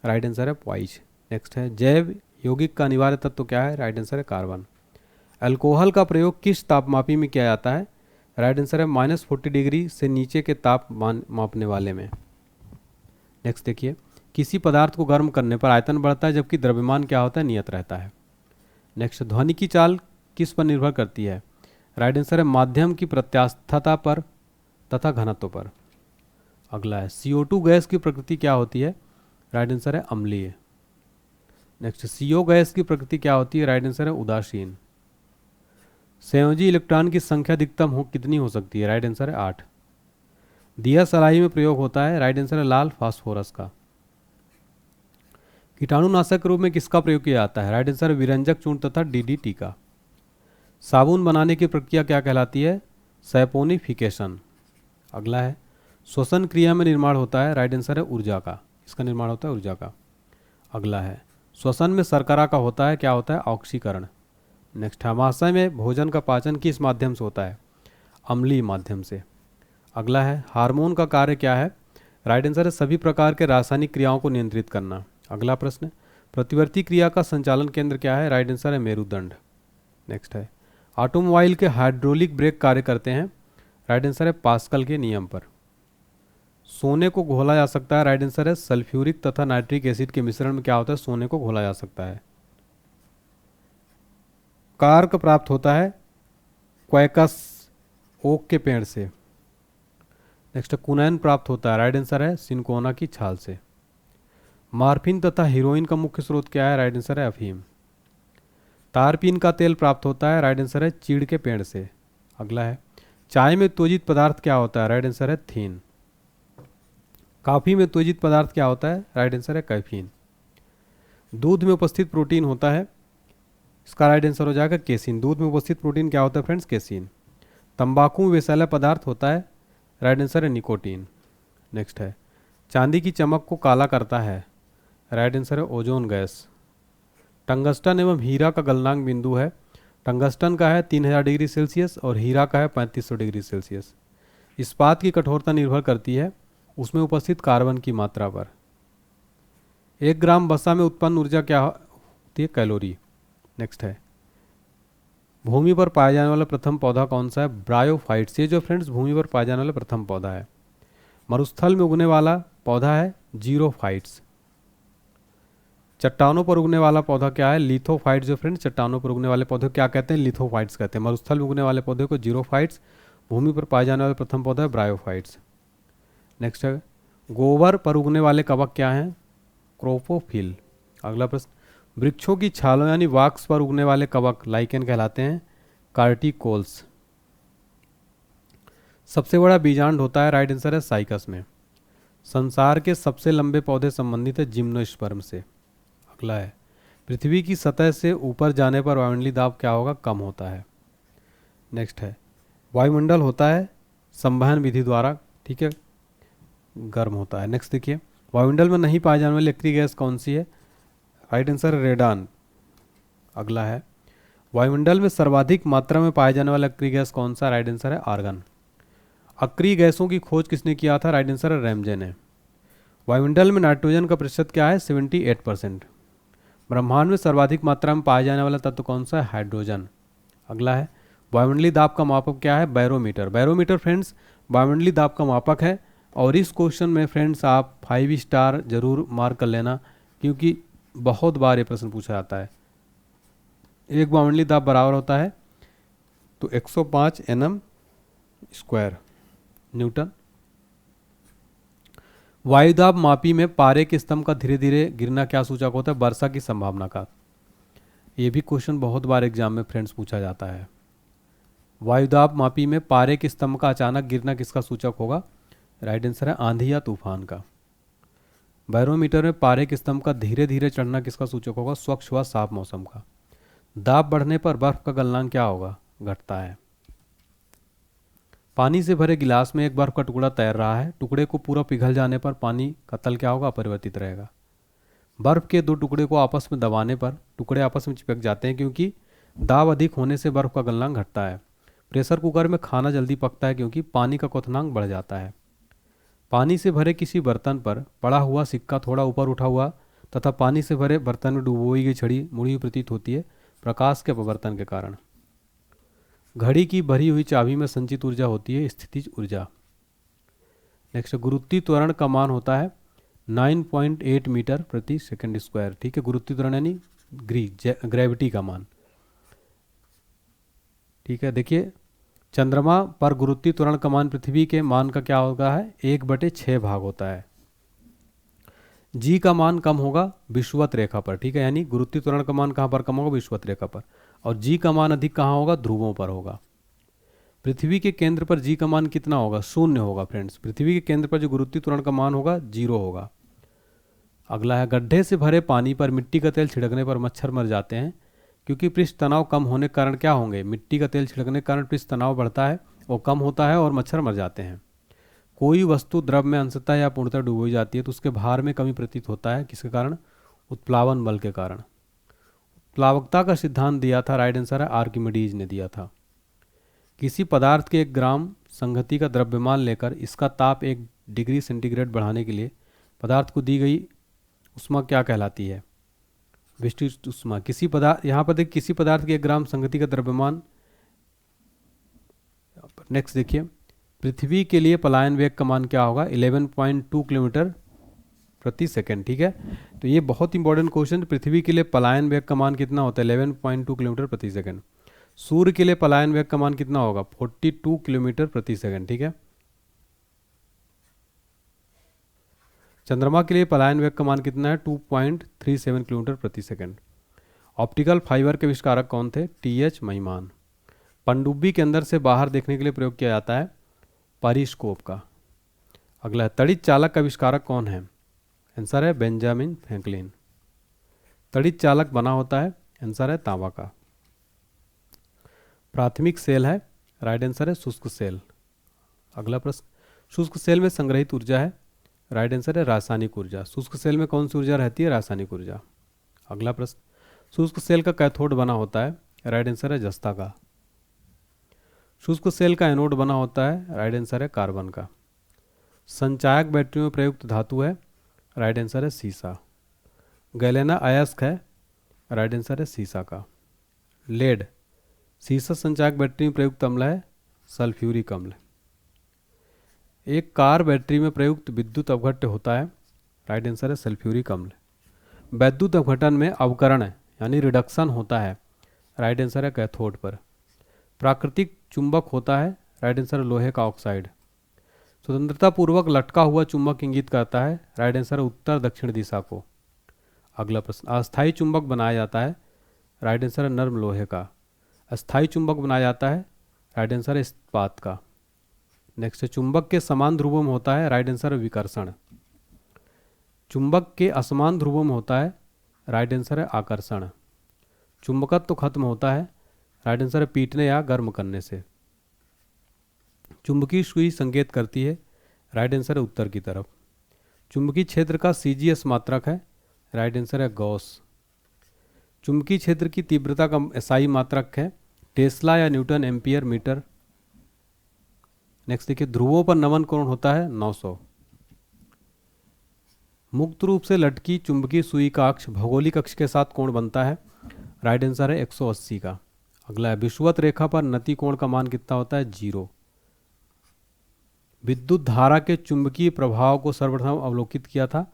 राइट आंसर है पॉइज। नेक्स्ट है जैव यौगिक का अनिवार्य तत्व क्या है? राइट आंसर है कार्बन। अल्कोहल का प्रयोग किस तापमापी में किया जाता है? राइट आंसर है -40 डिग्री से नीचे के तापमान मापने वाले में। नेक्स्ट देखिए, किसी पदार्थ को गर्म करने पर आयतन बढ़ता है जबकि द्रव्यमान क्या होता है? नियत रहता है। नेक्स्ट, ध्वनि की चाल किस पर निर्भर करती है? राइट आंसर है माध्यम की प्रत्यास्थता पर तथा घनत्व पर। अगला है CO2 गैस की प्रकृति क्या होती है? राइट आंसर है अम्लीय। नेक्स्ट, CO गैस की प्रकृति क्या होती है? राइट आंसर है उदासीन। संयोजी इलेक्ट्रॉन की संख्या अधिकतम कितनी हो सकती है? राइट आंसर है 8। दिया सलाई में प्रयोग होता है? राइट आंसर है लाल फास्फोरस का। कीटाणुनाशक के रूप में किसका प्रयोग किया जाता है? राइट आंसर है विरंजक चूर्ण तथा DDT का। साबुन बनाने की प्रक्रिया क्या कहलाती है? सैपोनिफिकेशन। अगला है श्वसन क्रिया में निर्माण होता है? राइट आंसर है ऊर्जा का। इसका निर्माण होता है ऊर्जा का। अगला है श्वसन में शर्करा का होता है? क्या होता है? ऑक्सीकरण। नेक्स्ट, महाशय में भोजन का पाचन किस माध्यम से होता है? अम्लीय माध्यम से। अगला है हार्मोन का कार्य क्या है? राइट आंसर है सभी प्रकार के रासायनिक क्रियाओं को नियंत्रित करना। अगला प्रश्न, प्रतिवर्ती क्रिया का संचालन केंद्र क्या है? राइट आंसर है मेरुदंड। नेक्स्ट है ऑटोमोबाइल के हाइड्रोलिक ब्रेक कार्य करते हैं? राइट आंसर है पास्कल के नियम पर। सोने को घोला जा सकता है? राइट आंसर है सल्फ्यूरिक तथा नाइट्रिक एसिड के मिश्रण में क्या होता है? सोने को घोला जा सकता है। कार्क प्राप्त होता है? क्वैकस ओक के पेड़ से। नेक्स्ट, कुनैन प्राप्त होता है? राइट आंसर है सिनकोना की छाल से। मार्फिन तथा हीरोइन का मुख्य स्रोत क्या है? राइट आंसर है अफीम। तारपीन का तेल प्राप्त होता है? राइट आंसर है चीड़ के पेड़ से। अगला है चाय में त्वजित पदार्थ क्या होता है? राइट आंसर है थीन। कॉफी में त्वजित पदार्थ क्या होता है? राइट आंसर है कैफीन। दूध में उपस्थित प्रोटीन होता है? इसका राइट आंसर हो जाएगा केसिन। दूध में उपस्थित प्रोटीन क्या होता है फ्रेंड्स? केसिन। तंबाकू में विषैला पदार्थ होता है? राइट आंसर है निकोटीन। नेक्स्ट है चांदी की चमक को काला करता है? राइट आंसर है ओजोन गैस। टंगस्टन एवं हीरा का गलनांक बिंदु है? टंगस्टन का है 3000 डिग्री सेल्सियस और हीरा का है 3500 डिग्री सेल्सियस। इस्पात की कठोरता निर्भर करती है उसमें उपस्थित कार्बन की मात्रा पर। 1 ग्राम वसा में उत्पन्न ऊर्जा क्या होती है? कैलोरी। नेक्स्ट है भूमि पर पाया जाने वाला प्रथम पौधा कौन सा है? ब्रायोफाइट्स। ये जो फ्रेंड्स भूमि पर पाया जाने वाला प्रथम पौधा है। मरुस्थल में उगने वाला पौधा है? जीरोफाइट्स। चट्टानों पर उगने वाला पौधा क्या है? लिथोफाइट्स। जो फ्रेंड्स चट्टानों पर उगने वाले पौधे क्या कहते हैं? लिथोफाइट्स कहते हैं। मरुस्थल में उगने वाले पौधे को जीरोफाइट्स, भूमि पर पाए जाने वाला प्रथम पौधा है ब्रायोफाइट्स। नेक्स्ट है गोबर पर उगने वाले कवक क्या हैं? क्रोपोफिल। अगला प्रश्न, वृक्षों की छालों यानी वाक्स पर उगने वाले कवक लाइकेन कहलाते हैं? कार्टिकोल्स। सबसे बड़ा बीजांड होता है? राइट आंसर है साइकस में। संसार के सबसे लंबे पौधे संबंधित है जिम्नोस्पर्म से। अगला है पृथ्वी की सतह से ऊपर जाने पर वायुमंडलीय दाब क्या होगा? कम होता है। नेक्स्ट है वायुमंडल होता है संवहन विधि द्वारा, ठीक है, गर्म होता है। नेक्स्ट देखिए वायुमंडल में नहीं पाए जाने वाली अक्रिय गैस कौन सी है? राइट आंसर है रेडान। अगला है वायुमंडल में सर्वाधिक मात्रा में पाए जाने वाला अक्रिय गैस कौन सा? राइट आंसर है आर्गन। अक्रिय गैसों की खोज किसने किया था? राइट आंसर है रैमजे ने। वायुमंडल में नाइट्रोजन का प्रतिशत क्या है? 78%। ब्रह्मांड में सर्वाधिक मात्रा में पाया जाने वाला तत्व कौन सा है? हाइड्रोजन। अगला है वायुमंडलीय दाब का मापक क्या है? बैरोमीटर। बैरोमीटर फ्रेंड्स वायुमंडलीय दाब का मापक है और इस क्वेश्चन में फ्रेंड्स आप 5 स्टार जरूर मार्क कर लेना क्योंकि बहुत बार ये प्रश्न पूछा जाता है। एक वायुमंडलीय दाब बराबर होता है तो 105 nm² न्यूटन। वायुदाब मापी में पारे के स्तंभ का धीरे धीरे गिरना क्या सूचक होता है? वर्षा की संभावना का। ये भी क्वेश्चन बहुत बार एग्जाम में फ्रेंड्स पूछा जाता है। वायुदाब मापी में पारे के स्तंभ का अचानक गिरना किसका सूचक होगा? राइट आंसर है आंधी या तूफान का। बैरोमीटर में पारे के स्तंभ का धीरे धीरे चढ़ना किसका सूचक होगा? स्वच्छ व साफ मौसम का। दाब बढ़ने पर बर्फ का गलनांक क्या होगा? घटता है। पानी से भरे गिलास में एक बर्फ का टुकड़ा तैर रहा है। टुकड़े को पूरा पिघल जाने पर पानी का तल क्या होगा? अपरिवर्तित रहेगा। बर्फ के 2 टुकड़े को आपस में दबाने पर टुकड़े आपस में चिपक जाते हैं क्योंकि दाब अधिक होने से बर्फ का गलनांक घटता है। प्रेशर कुकर में खाना जल्दी पकता है क्योंकि पानी का क्वथनांक बढ़ जाता है। पानी से भरे किसी बर्तन पर पड़ा हुआ सिक्का थोड़ा ऊपर उठा हुआ तथा पानी से भरे बर्तन में डुबोई गई छड़ी मुड़ी हुई प्रतीत होती है प्रकाश के अपवर्तन के कारण। घड़ी की भरी हुई चाबी में संचित ऊर्जा होती है स्थितिज ऊर्जा। नेक्स्ट, गुरुत्वीय त्वरण का मान होता है 9.8 मीटर प्रति सेकंड स्क्वायर। ठीक है, गुरुत्वीय त्वरण यानी ग्रेविटी का मान। ठीक है, देखिए चंद्रमा पर गुरुत्वीय त्वरण का मान पृथ्वी के मान का क्या होगा है 1/6 भाग होता है। जी का मान कम होगा विषुवत रेखा पर। ठीक है, यानी गुरुत्वीय त्वरण का मान कहाँ पर कम होगा विषुवत रेखा पर, और जी का मान अधिक कहाँ होगा ध्रुवों पर होगा। पृथ्वी के केंद्र पर जी का मान कितना होगा 0 होगा फ्रेंड्स। पृथ्वी के केंद्र पर जो गुरुत्वीय त्वरण का मान होगा 0 होगा। अगला है, गड्ढे से भरे पानी पर मिट्टी का तेल छिड़कने पर मच्छर मर जाते हैं क्योंकि पृष्ठ तनाव कम होने के कारण क्या होंगे, मिट्टी का तेल छिड़कने के कारण पृष्ठ तनाव बढ़ता है, वो कम होता है और मच्छर मर जाते हैं। कोई वस्तु द्रव में अंशतः या पूर्णतः डूबी जाती है तो उसके भार में कमी प्रतीत होता है, किसके कारण, उत्प्लावन बल के कारण। उत्प्लावकता का सिद्धांत दिया था, राइट आंसर है आर्किमिडीज ने दिया था। किसी पदार्थ के 1 ग्राम संगति का द्रव्यमान लेकर इसका ताप 1 डिग्री सेंटीग्रेड बढ़ाने के लिए पदार्थ को दी गई उष्मा क्या कहलाती है, विशिष्ट उष्मा। किसी पदार्थ, यहाँ पर देखिए किसी पदार्थ के 1 ग्राम संगति का द्रव्यमान। नेक्स्ट देखिए, पृथ्वी के लिए पलायन वेग का मान क्या होगा 11.2 किलोमीटर प्रति सेकंड। ठीक है, तो ये बहुत इंपॉर्टेंट क्वेश्चन। पृथ्वी के लिए पलायन वेग का मान कितना होता है 11.2 किलोमीटर प्रति सेकंड। सूर्य के लिए पलायन वेग का मान कितना होगा 42 किलोमीटर प्रति सेकंड। ठीक है, चंद्रमा के लिए पलायन वेग का मान कितना है 2.37 किलोमीटर प्रति सेकंड। ऑप्टिकल फाइबर के आविष्कारक कौन थे, टीएच महिमान। पनडुब्बी के अंदर से बाहर देखने के लिए प्रयोग किया जाता है पेरिस्कोप का। अगला है, तड़ित चालक का आविष्कारक कौन है, आंसर है बेंजामिन फ्रैंकलिन। तड़ित चालक बना होता है, आंसर है तांबा का। प्राथमिक सेल है, राइट आंसर है शुष्क सेल। अगला प्रश्न, शुष्क सेल में संग्रहित ऊर्जा है, राइट आंसर है रासायनिक ऊर्जा। शुष्क सेल में कौन सी ऊर्जा रहती है, रासायनिक ऊर्जा। अगला प्रश्न, शुष्क सेल का कैथोड बना होता है, राइट आंसर है जस्ता का। शुष्क सेल का एनोड बना होता है, राइट आंसर है कार्बन का। संचायक बैटरी में प्रयुक्त धातु है, राइट आंसर है सीसा। गैलेना अयस्क है, राइट आंसर है सीसा का। लेड, सीसा संचायक बैटरी में प्रयुक्त अम्ल है, सल्फ्यूरिक अम्ल। एक कार बैटरी में प्रयुक्त विद्युत अवघट्य होता है, राइट आंसर है सल्फ्यूरिक अम्ल। वैद्युत अवघटन में अवकरण यानी रिडक्शन होता है, राइट आंसर है कैथोड पर। प्राकृतिक चुंबक होता है, राइट आंसर है लोहे का ऑक्साइड। स्वतंत्रता पूर्वक लटका हुआ चुंबक इंगित करता है, राइट आंसर है उत्तर दक्षिण दिशा को। अगला प्रश्न, अस्थायी चुंबक बनाया जाता है, राइट आंसर है नर्म लोहे का। अस्थायी चुंबक बनाया जाता है, राइट आंसर है इस्पात का। नेक्स्ट है, चुंबक के समान ध्रुवों में होता है, राइट आंसर है विकर्षण। चुंबक के असमान ध्रुवों में होता है, राइट आंसर है आकर्षण। चुंबकत्व तो खत्म होता है, राइट आंसर है पीटने या गर्म करने से। चुंबकीय सुई संकेत करती है, राइट आंसर है उत्तर की तरफ। चुंबकीय क्षेत्र का सीजीएस मात्रक है, राइट आंसर है गॉस। चुंबकीय क्षेत्र की तीव्रता का एसआई मात्रक है, टेस्ला या न्यूटन एम्पियर मीटर। नेक्स्ट देखिए, ध्रुवों पर नमन कोण होता है 900। मुक्त रूप से लटकी चुंबकीय सुई का अक्ष भौगोलिक अक्ष के साथ कोण बनता है, राइट आंसर है 180 का। अगला है, विषुवत रेखा पर नति कोण का मान कितना होता है 0। विद्युत धारा के चुंबकीय प्रभाव को सर्वप्रथम अवलोकित किया था,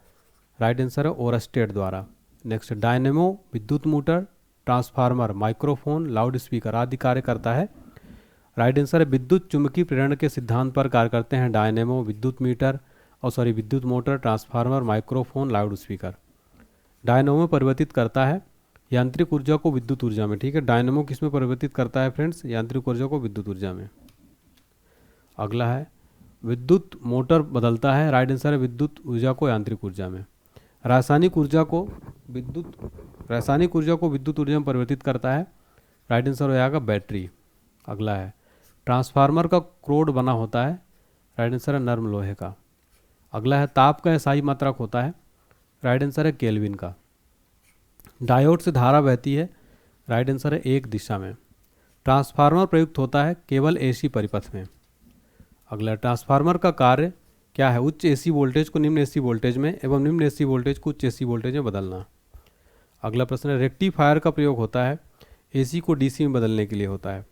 राइट आंसर है ओरस्टेड द्वारा। नेक्स्ट, डायनेमो विद्युत motor, transformer, microphone, loud speaker आदि कार्य करता है, राइट आंसर है विद्युत चुंबकीय प्रेरण के सिद्धांत पर कार्य करते हैं डायनेमो, विद्युत motor, transformer, microphone, loud speaker. Dynamo परिवर्तित करता है यांत्रिक ऊर्जा को विद्युत ऊर्जा में। ठीक है, डायनेमो किस में परिवर्तित करता है फ्रेंड्स, यांत्रिक ऊर्जा को विद्युत ऊर्जा में। अगला है, विद्युत मोटर बदलता है, राइट आंसर है विद्युत ऊर्जा को यांत्रिक ऊर्जा में। रासायनिक ऊर्जा को विद्युत ऊर्जा में परिवर्तित करता है, राइट आंसर हो जाएगा बैटरी। अगला है, ट्रांसफार्मर का क्रोड बना होता है, राइट आंसर है नर्म लोहे का। अगला है, ताप का एसआई मात्रक होता है, राइट आंसर है केल्विन का। डायोड से धारा बहती है, राइट आंसर है एक दिशा में। ट्रांसफार्मर प्रयुक्त होता है केवल एसी परिपथ में। अगला, ट्रांसफार्मर का कार्य क्या है? उच्च एसी वोल्टेज को निम्न एसी वोल्टेज में एवं निम्न एसी वोल्टेज को उच्च एसी वोल्टेज में बदलना। अगला प्रश्न है, रेक्टिफायर का प्रयोग होता है एसी को डीसी में बदलने के लिए होता है।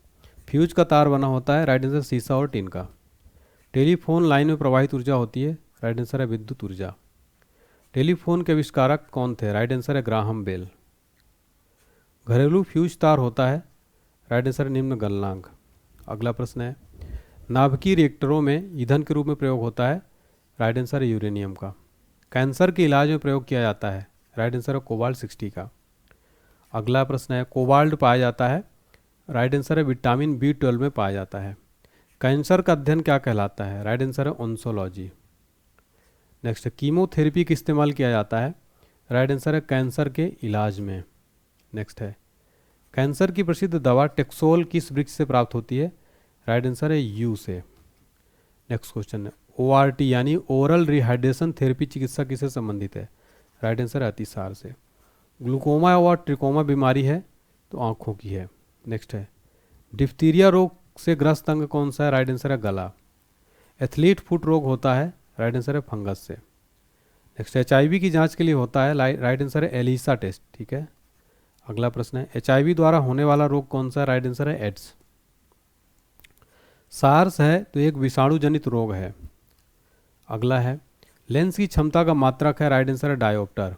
फ्यूज का तार बना होता है, राइट आंसर शीशा और टीन का। टेलीफोन लाइन में प्रवाहित ऊर्जा होती है, राइट आंसर है विद्युत ऊर्जा। टेलीफोन के आविष्कारक कौन थे? राइट आंसर है ग्राहम बेल। घरेलू फ्यूज तार होता है, राइट आंसर है निम्न गलनांक। अगला प्रश्न है, नाभिकीय रिएक्टरों में ईंधन के रूप में प्रयोग होता है, राइट आंसर है यूरेनियम का। कैंसर के इलाज में प्रयोग किया जाता है, राइट आंसर है कोबाल्ट 60 का। अगला प्रश्न है, कोबाल्ट पाया जाता है, राइट आंसर है विटामिन B12 में पाया जाता है। कैंसर का अध्ययन क्या कहलाता है? राइट आंसर है ओंसोलॉजी। नेक्स्ट, कीमोथेरेपी का इस्तेमाल किया जाता है, राइट आंसर है कैंसर के इलाज में। नेक्स्ट है, कैंसर की प्रसिद्ध दवा टेक्सोल किस वृक्ष से प्राप्त होती है? राइट आंसर है यू से। नेक्स्ट क्वेश्चन है, ORT यानी ओरल रिहाइड्रेशन थेरेपी चिकित्सा किससे संबंधित है? राइट आंसर है अतिसार से। ग्लूकोमा और ट्रिकोमा बीमारी है तो आँखों की है। नेक्स्ट है, डिप्थीरिया रोग से ग्रस्त अंग कौन सा है? राइट आंसर है गला। एथलीट फुट रोग होता है, राइट आंसर है फंगस से। नेक्स्ट, HIV की जांच के लिए होता है, राइट आंसर है एलिसा टेस्ट। ठीक है। अगला प्रश्न है, HIV द्वारा होने वाला रोग कौन सा है? राइट आंसर है एड्स। सार्स है तो एक विषाणु जनित रोग है। अगला है, लेंस की क्षमता का मात्रक है, राइट आंसर है डायोप्टर।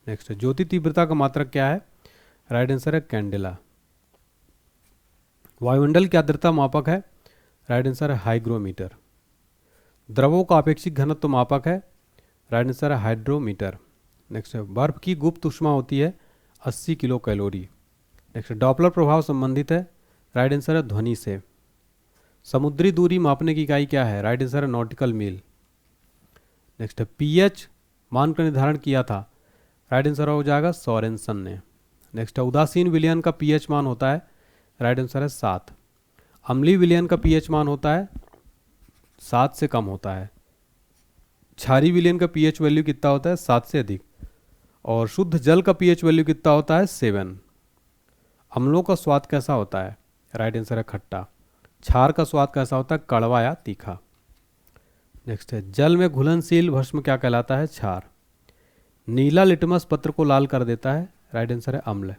नेक्स्ट, ज्योति तीव्रता का मात्रक क्या है? राइट आंसर है कैंडेला। वायुमंडल की आर्द्रता मापक है, राइट आंसर है हाइग्रोमीटर। द्रवों का अपेक्षित घनत्व मापक है, राइट आंसर है हाइड्रोमीटर। नेक्स्ट है, बर्फ की गुप्त ऊष्मा होती है 80 किलो कैलोरी। नेक्स्ट, डॉपलर प्रभाव संबंधित है, राइट आंसर है ध्वनि से। समुद्री दूरी मापने की इकाई क्या है? राइट आंसर है नॉटिकल मील। नेक्स्ट है, pH मान का निर्धारण किया था, राइट आंसर हो जाएगा सोरेनसन ने। नेक्स्ट है, उदासीन विलयन का pH मान होता है, राइट आंसर है 7। अम्लीय विलयन का pH मान होता है 7 से कम होता है। क्षारीय विलयन का pH वैल्यू कितना होता है? 7 से अधिक। और शुद्ध जल का pH वैल्यू कितना होता है? 7। अम्लों का स्वाद कैसा होता है? राइट आंसर है खट्टा। क्षार का स्वाद कैसा होता है? कड़वा या तीखा। नेक्स्ट है, जल में घुलनशील भस्म क्या कहलाता है? क्षार। नीला लिटमस पत्र को लाल कर देता है, राइट आंसर है अम्ल।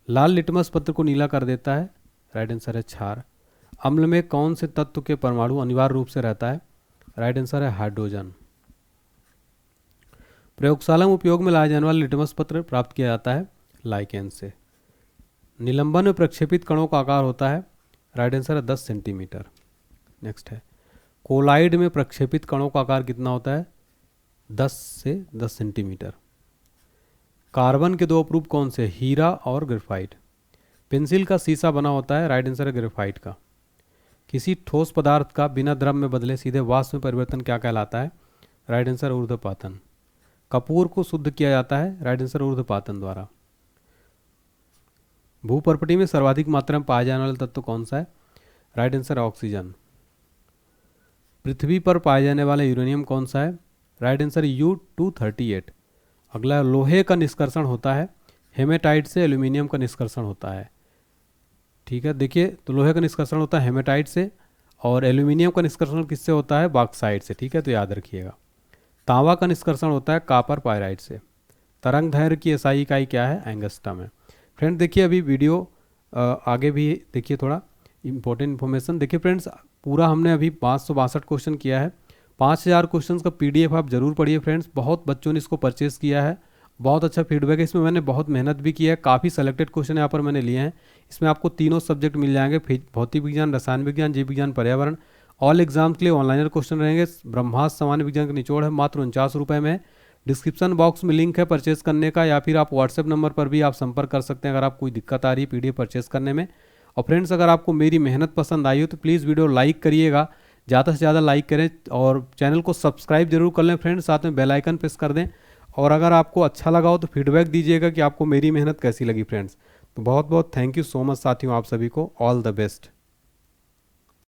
लाल लिटमस पत्र को नीला कर देता है, राइट आंसर है क्षार। अम्ल में कौन से तत्व के परमाणु अनिवार्य रूप से रहता है? राइट आंसर है हाइड्रोजन। प्रयोगशाला में उपयोग में लाए जाने वाला लिटमस पत्र प्राप्त किया जाता है लाइकेन से। निलंबन में प्रक्षेपित कणों का आकार होता है, राइट आंसर है 10 सेंटीमीटर। नेक्स्ट है, कोलाइड में प्रक्षेपित कणों का आकार कितना होता है? 10 से 10 सेंटीमीटर। कार्बन के दो अपरूप कौन से? हीरा और ग्रेफाइट। पेंसिल का शीशा बना होता है, राइट आंसर है ग्रेफाइट का। किसी ठोस पदार्थ का बिना द्रव में बदले सीधे वाष्प में परिवर्तन क्या कहलाता है? Right answer ऊर्ध्वपातन। कपूर को शुद्ध किया जाता है, राइट आंसर ऊर्ध्वपातन द्वारा। भूपर्पटी में सर्वाधिक मात्रा में पाया जाने वाला तत्व कौन सा है? Right answer oxygen. पृथ्वी पर पाए जाने वाला यूरेनियम कौन सा है? Right answer U-238। अगला, लोहे का निष्कर्षण होता है हेमेटाइट से, एल्यूमिनियम का निष्कर्षण होता है। ठीक है, देखिए तो लोहे का निष्कर्षण होता है हेमेटाइट से और एल्यूमिनियम का निष्कर्षण किससे होता है? बॉक्साइट से। ठीक है, तो याद रखिएगा। तांबा का निष्कर्षण होता है कॉपर पायराइट से। तरंग दैर्घ्य की SI इकाई क्या है? एंगस्ट्रम है। फ्रेंड देखिए, अभी वीडियो आगे भी देखिए, थोड़ा इंपॉर्टेंट इन्फॉर्मेशन देखिए फ्रेंड्स। पूरा हमने अभी 562 क्वेश्चन किया है। 5000 क्वेश्चन का PDF आप जरूर पढ़िए फ्रेंड्स। बहुत बच्चों ने इसको परचेज़ किया है, बहुत अच्छा फीडबैक है। इसमें मैंने बहुत मेहनत भी की है, काफ़ी सेलेक्टेड क्वेश्चन यहाँ पर मैंने लिए हैं। इसमें आपको तीनों सब्जेक्ट मिल जाएंगे, भौतिक विज्ञान, रसायन विज्ञान, जीव विज्ञान, पर्यावरण। ऑल एग्जाम्स के लिए ऑनलाइनर क्वेश्चन रहेंगे। ब्रह्मास्त्र सामान्य विज्ञान का निचोड़ है, मात्र 49 रुपये में। डिस्क्रिप्शन बॉक्स में लिंक है परचेस करने का, या फिर आप व्हाट्सएप नंबर पर भी आप संपर्क कर सकते हैं अगर आप कोई दिक्कत आ रही है PDF परचेस करने में। और फ्रेंड्स, अगर आपको मेरी मेहनत पसंद आई हो तो प्लीज़ वीडियो लाइक करिएगा, ज़्यादा से ज़्यादा लाइक करें और चैनल को सब्सक्राइब जरूर कर लें फ्रेंड्स, साथ में बेल आइकन प्रेस कर दें। और अगर आपको अच्छा लगा हो तो फीडबैक दीजिएगा कि आपको मेरी मेहनत कैसी लगी फ्रेंड्स। तो बहुत बहुत थैंक यू सो मच साथियों, आप सभी को ऑल द बेस्ट।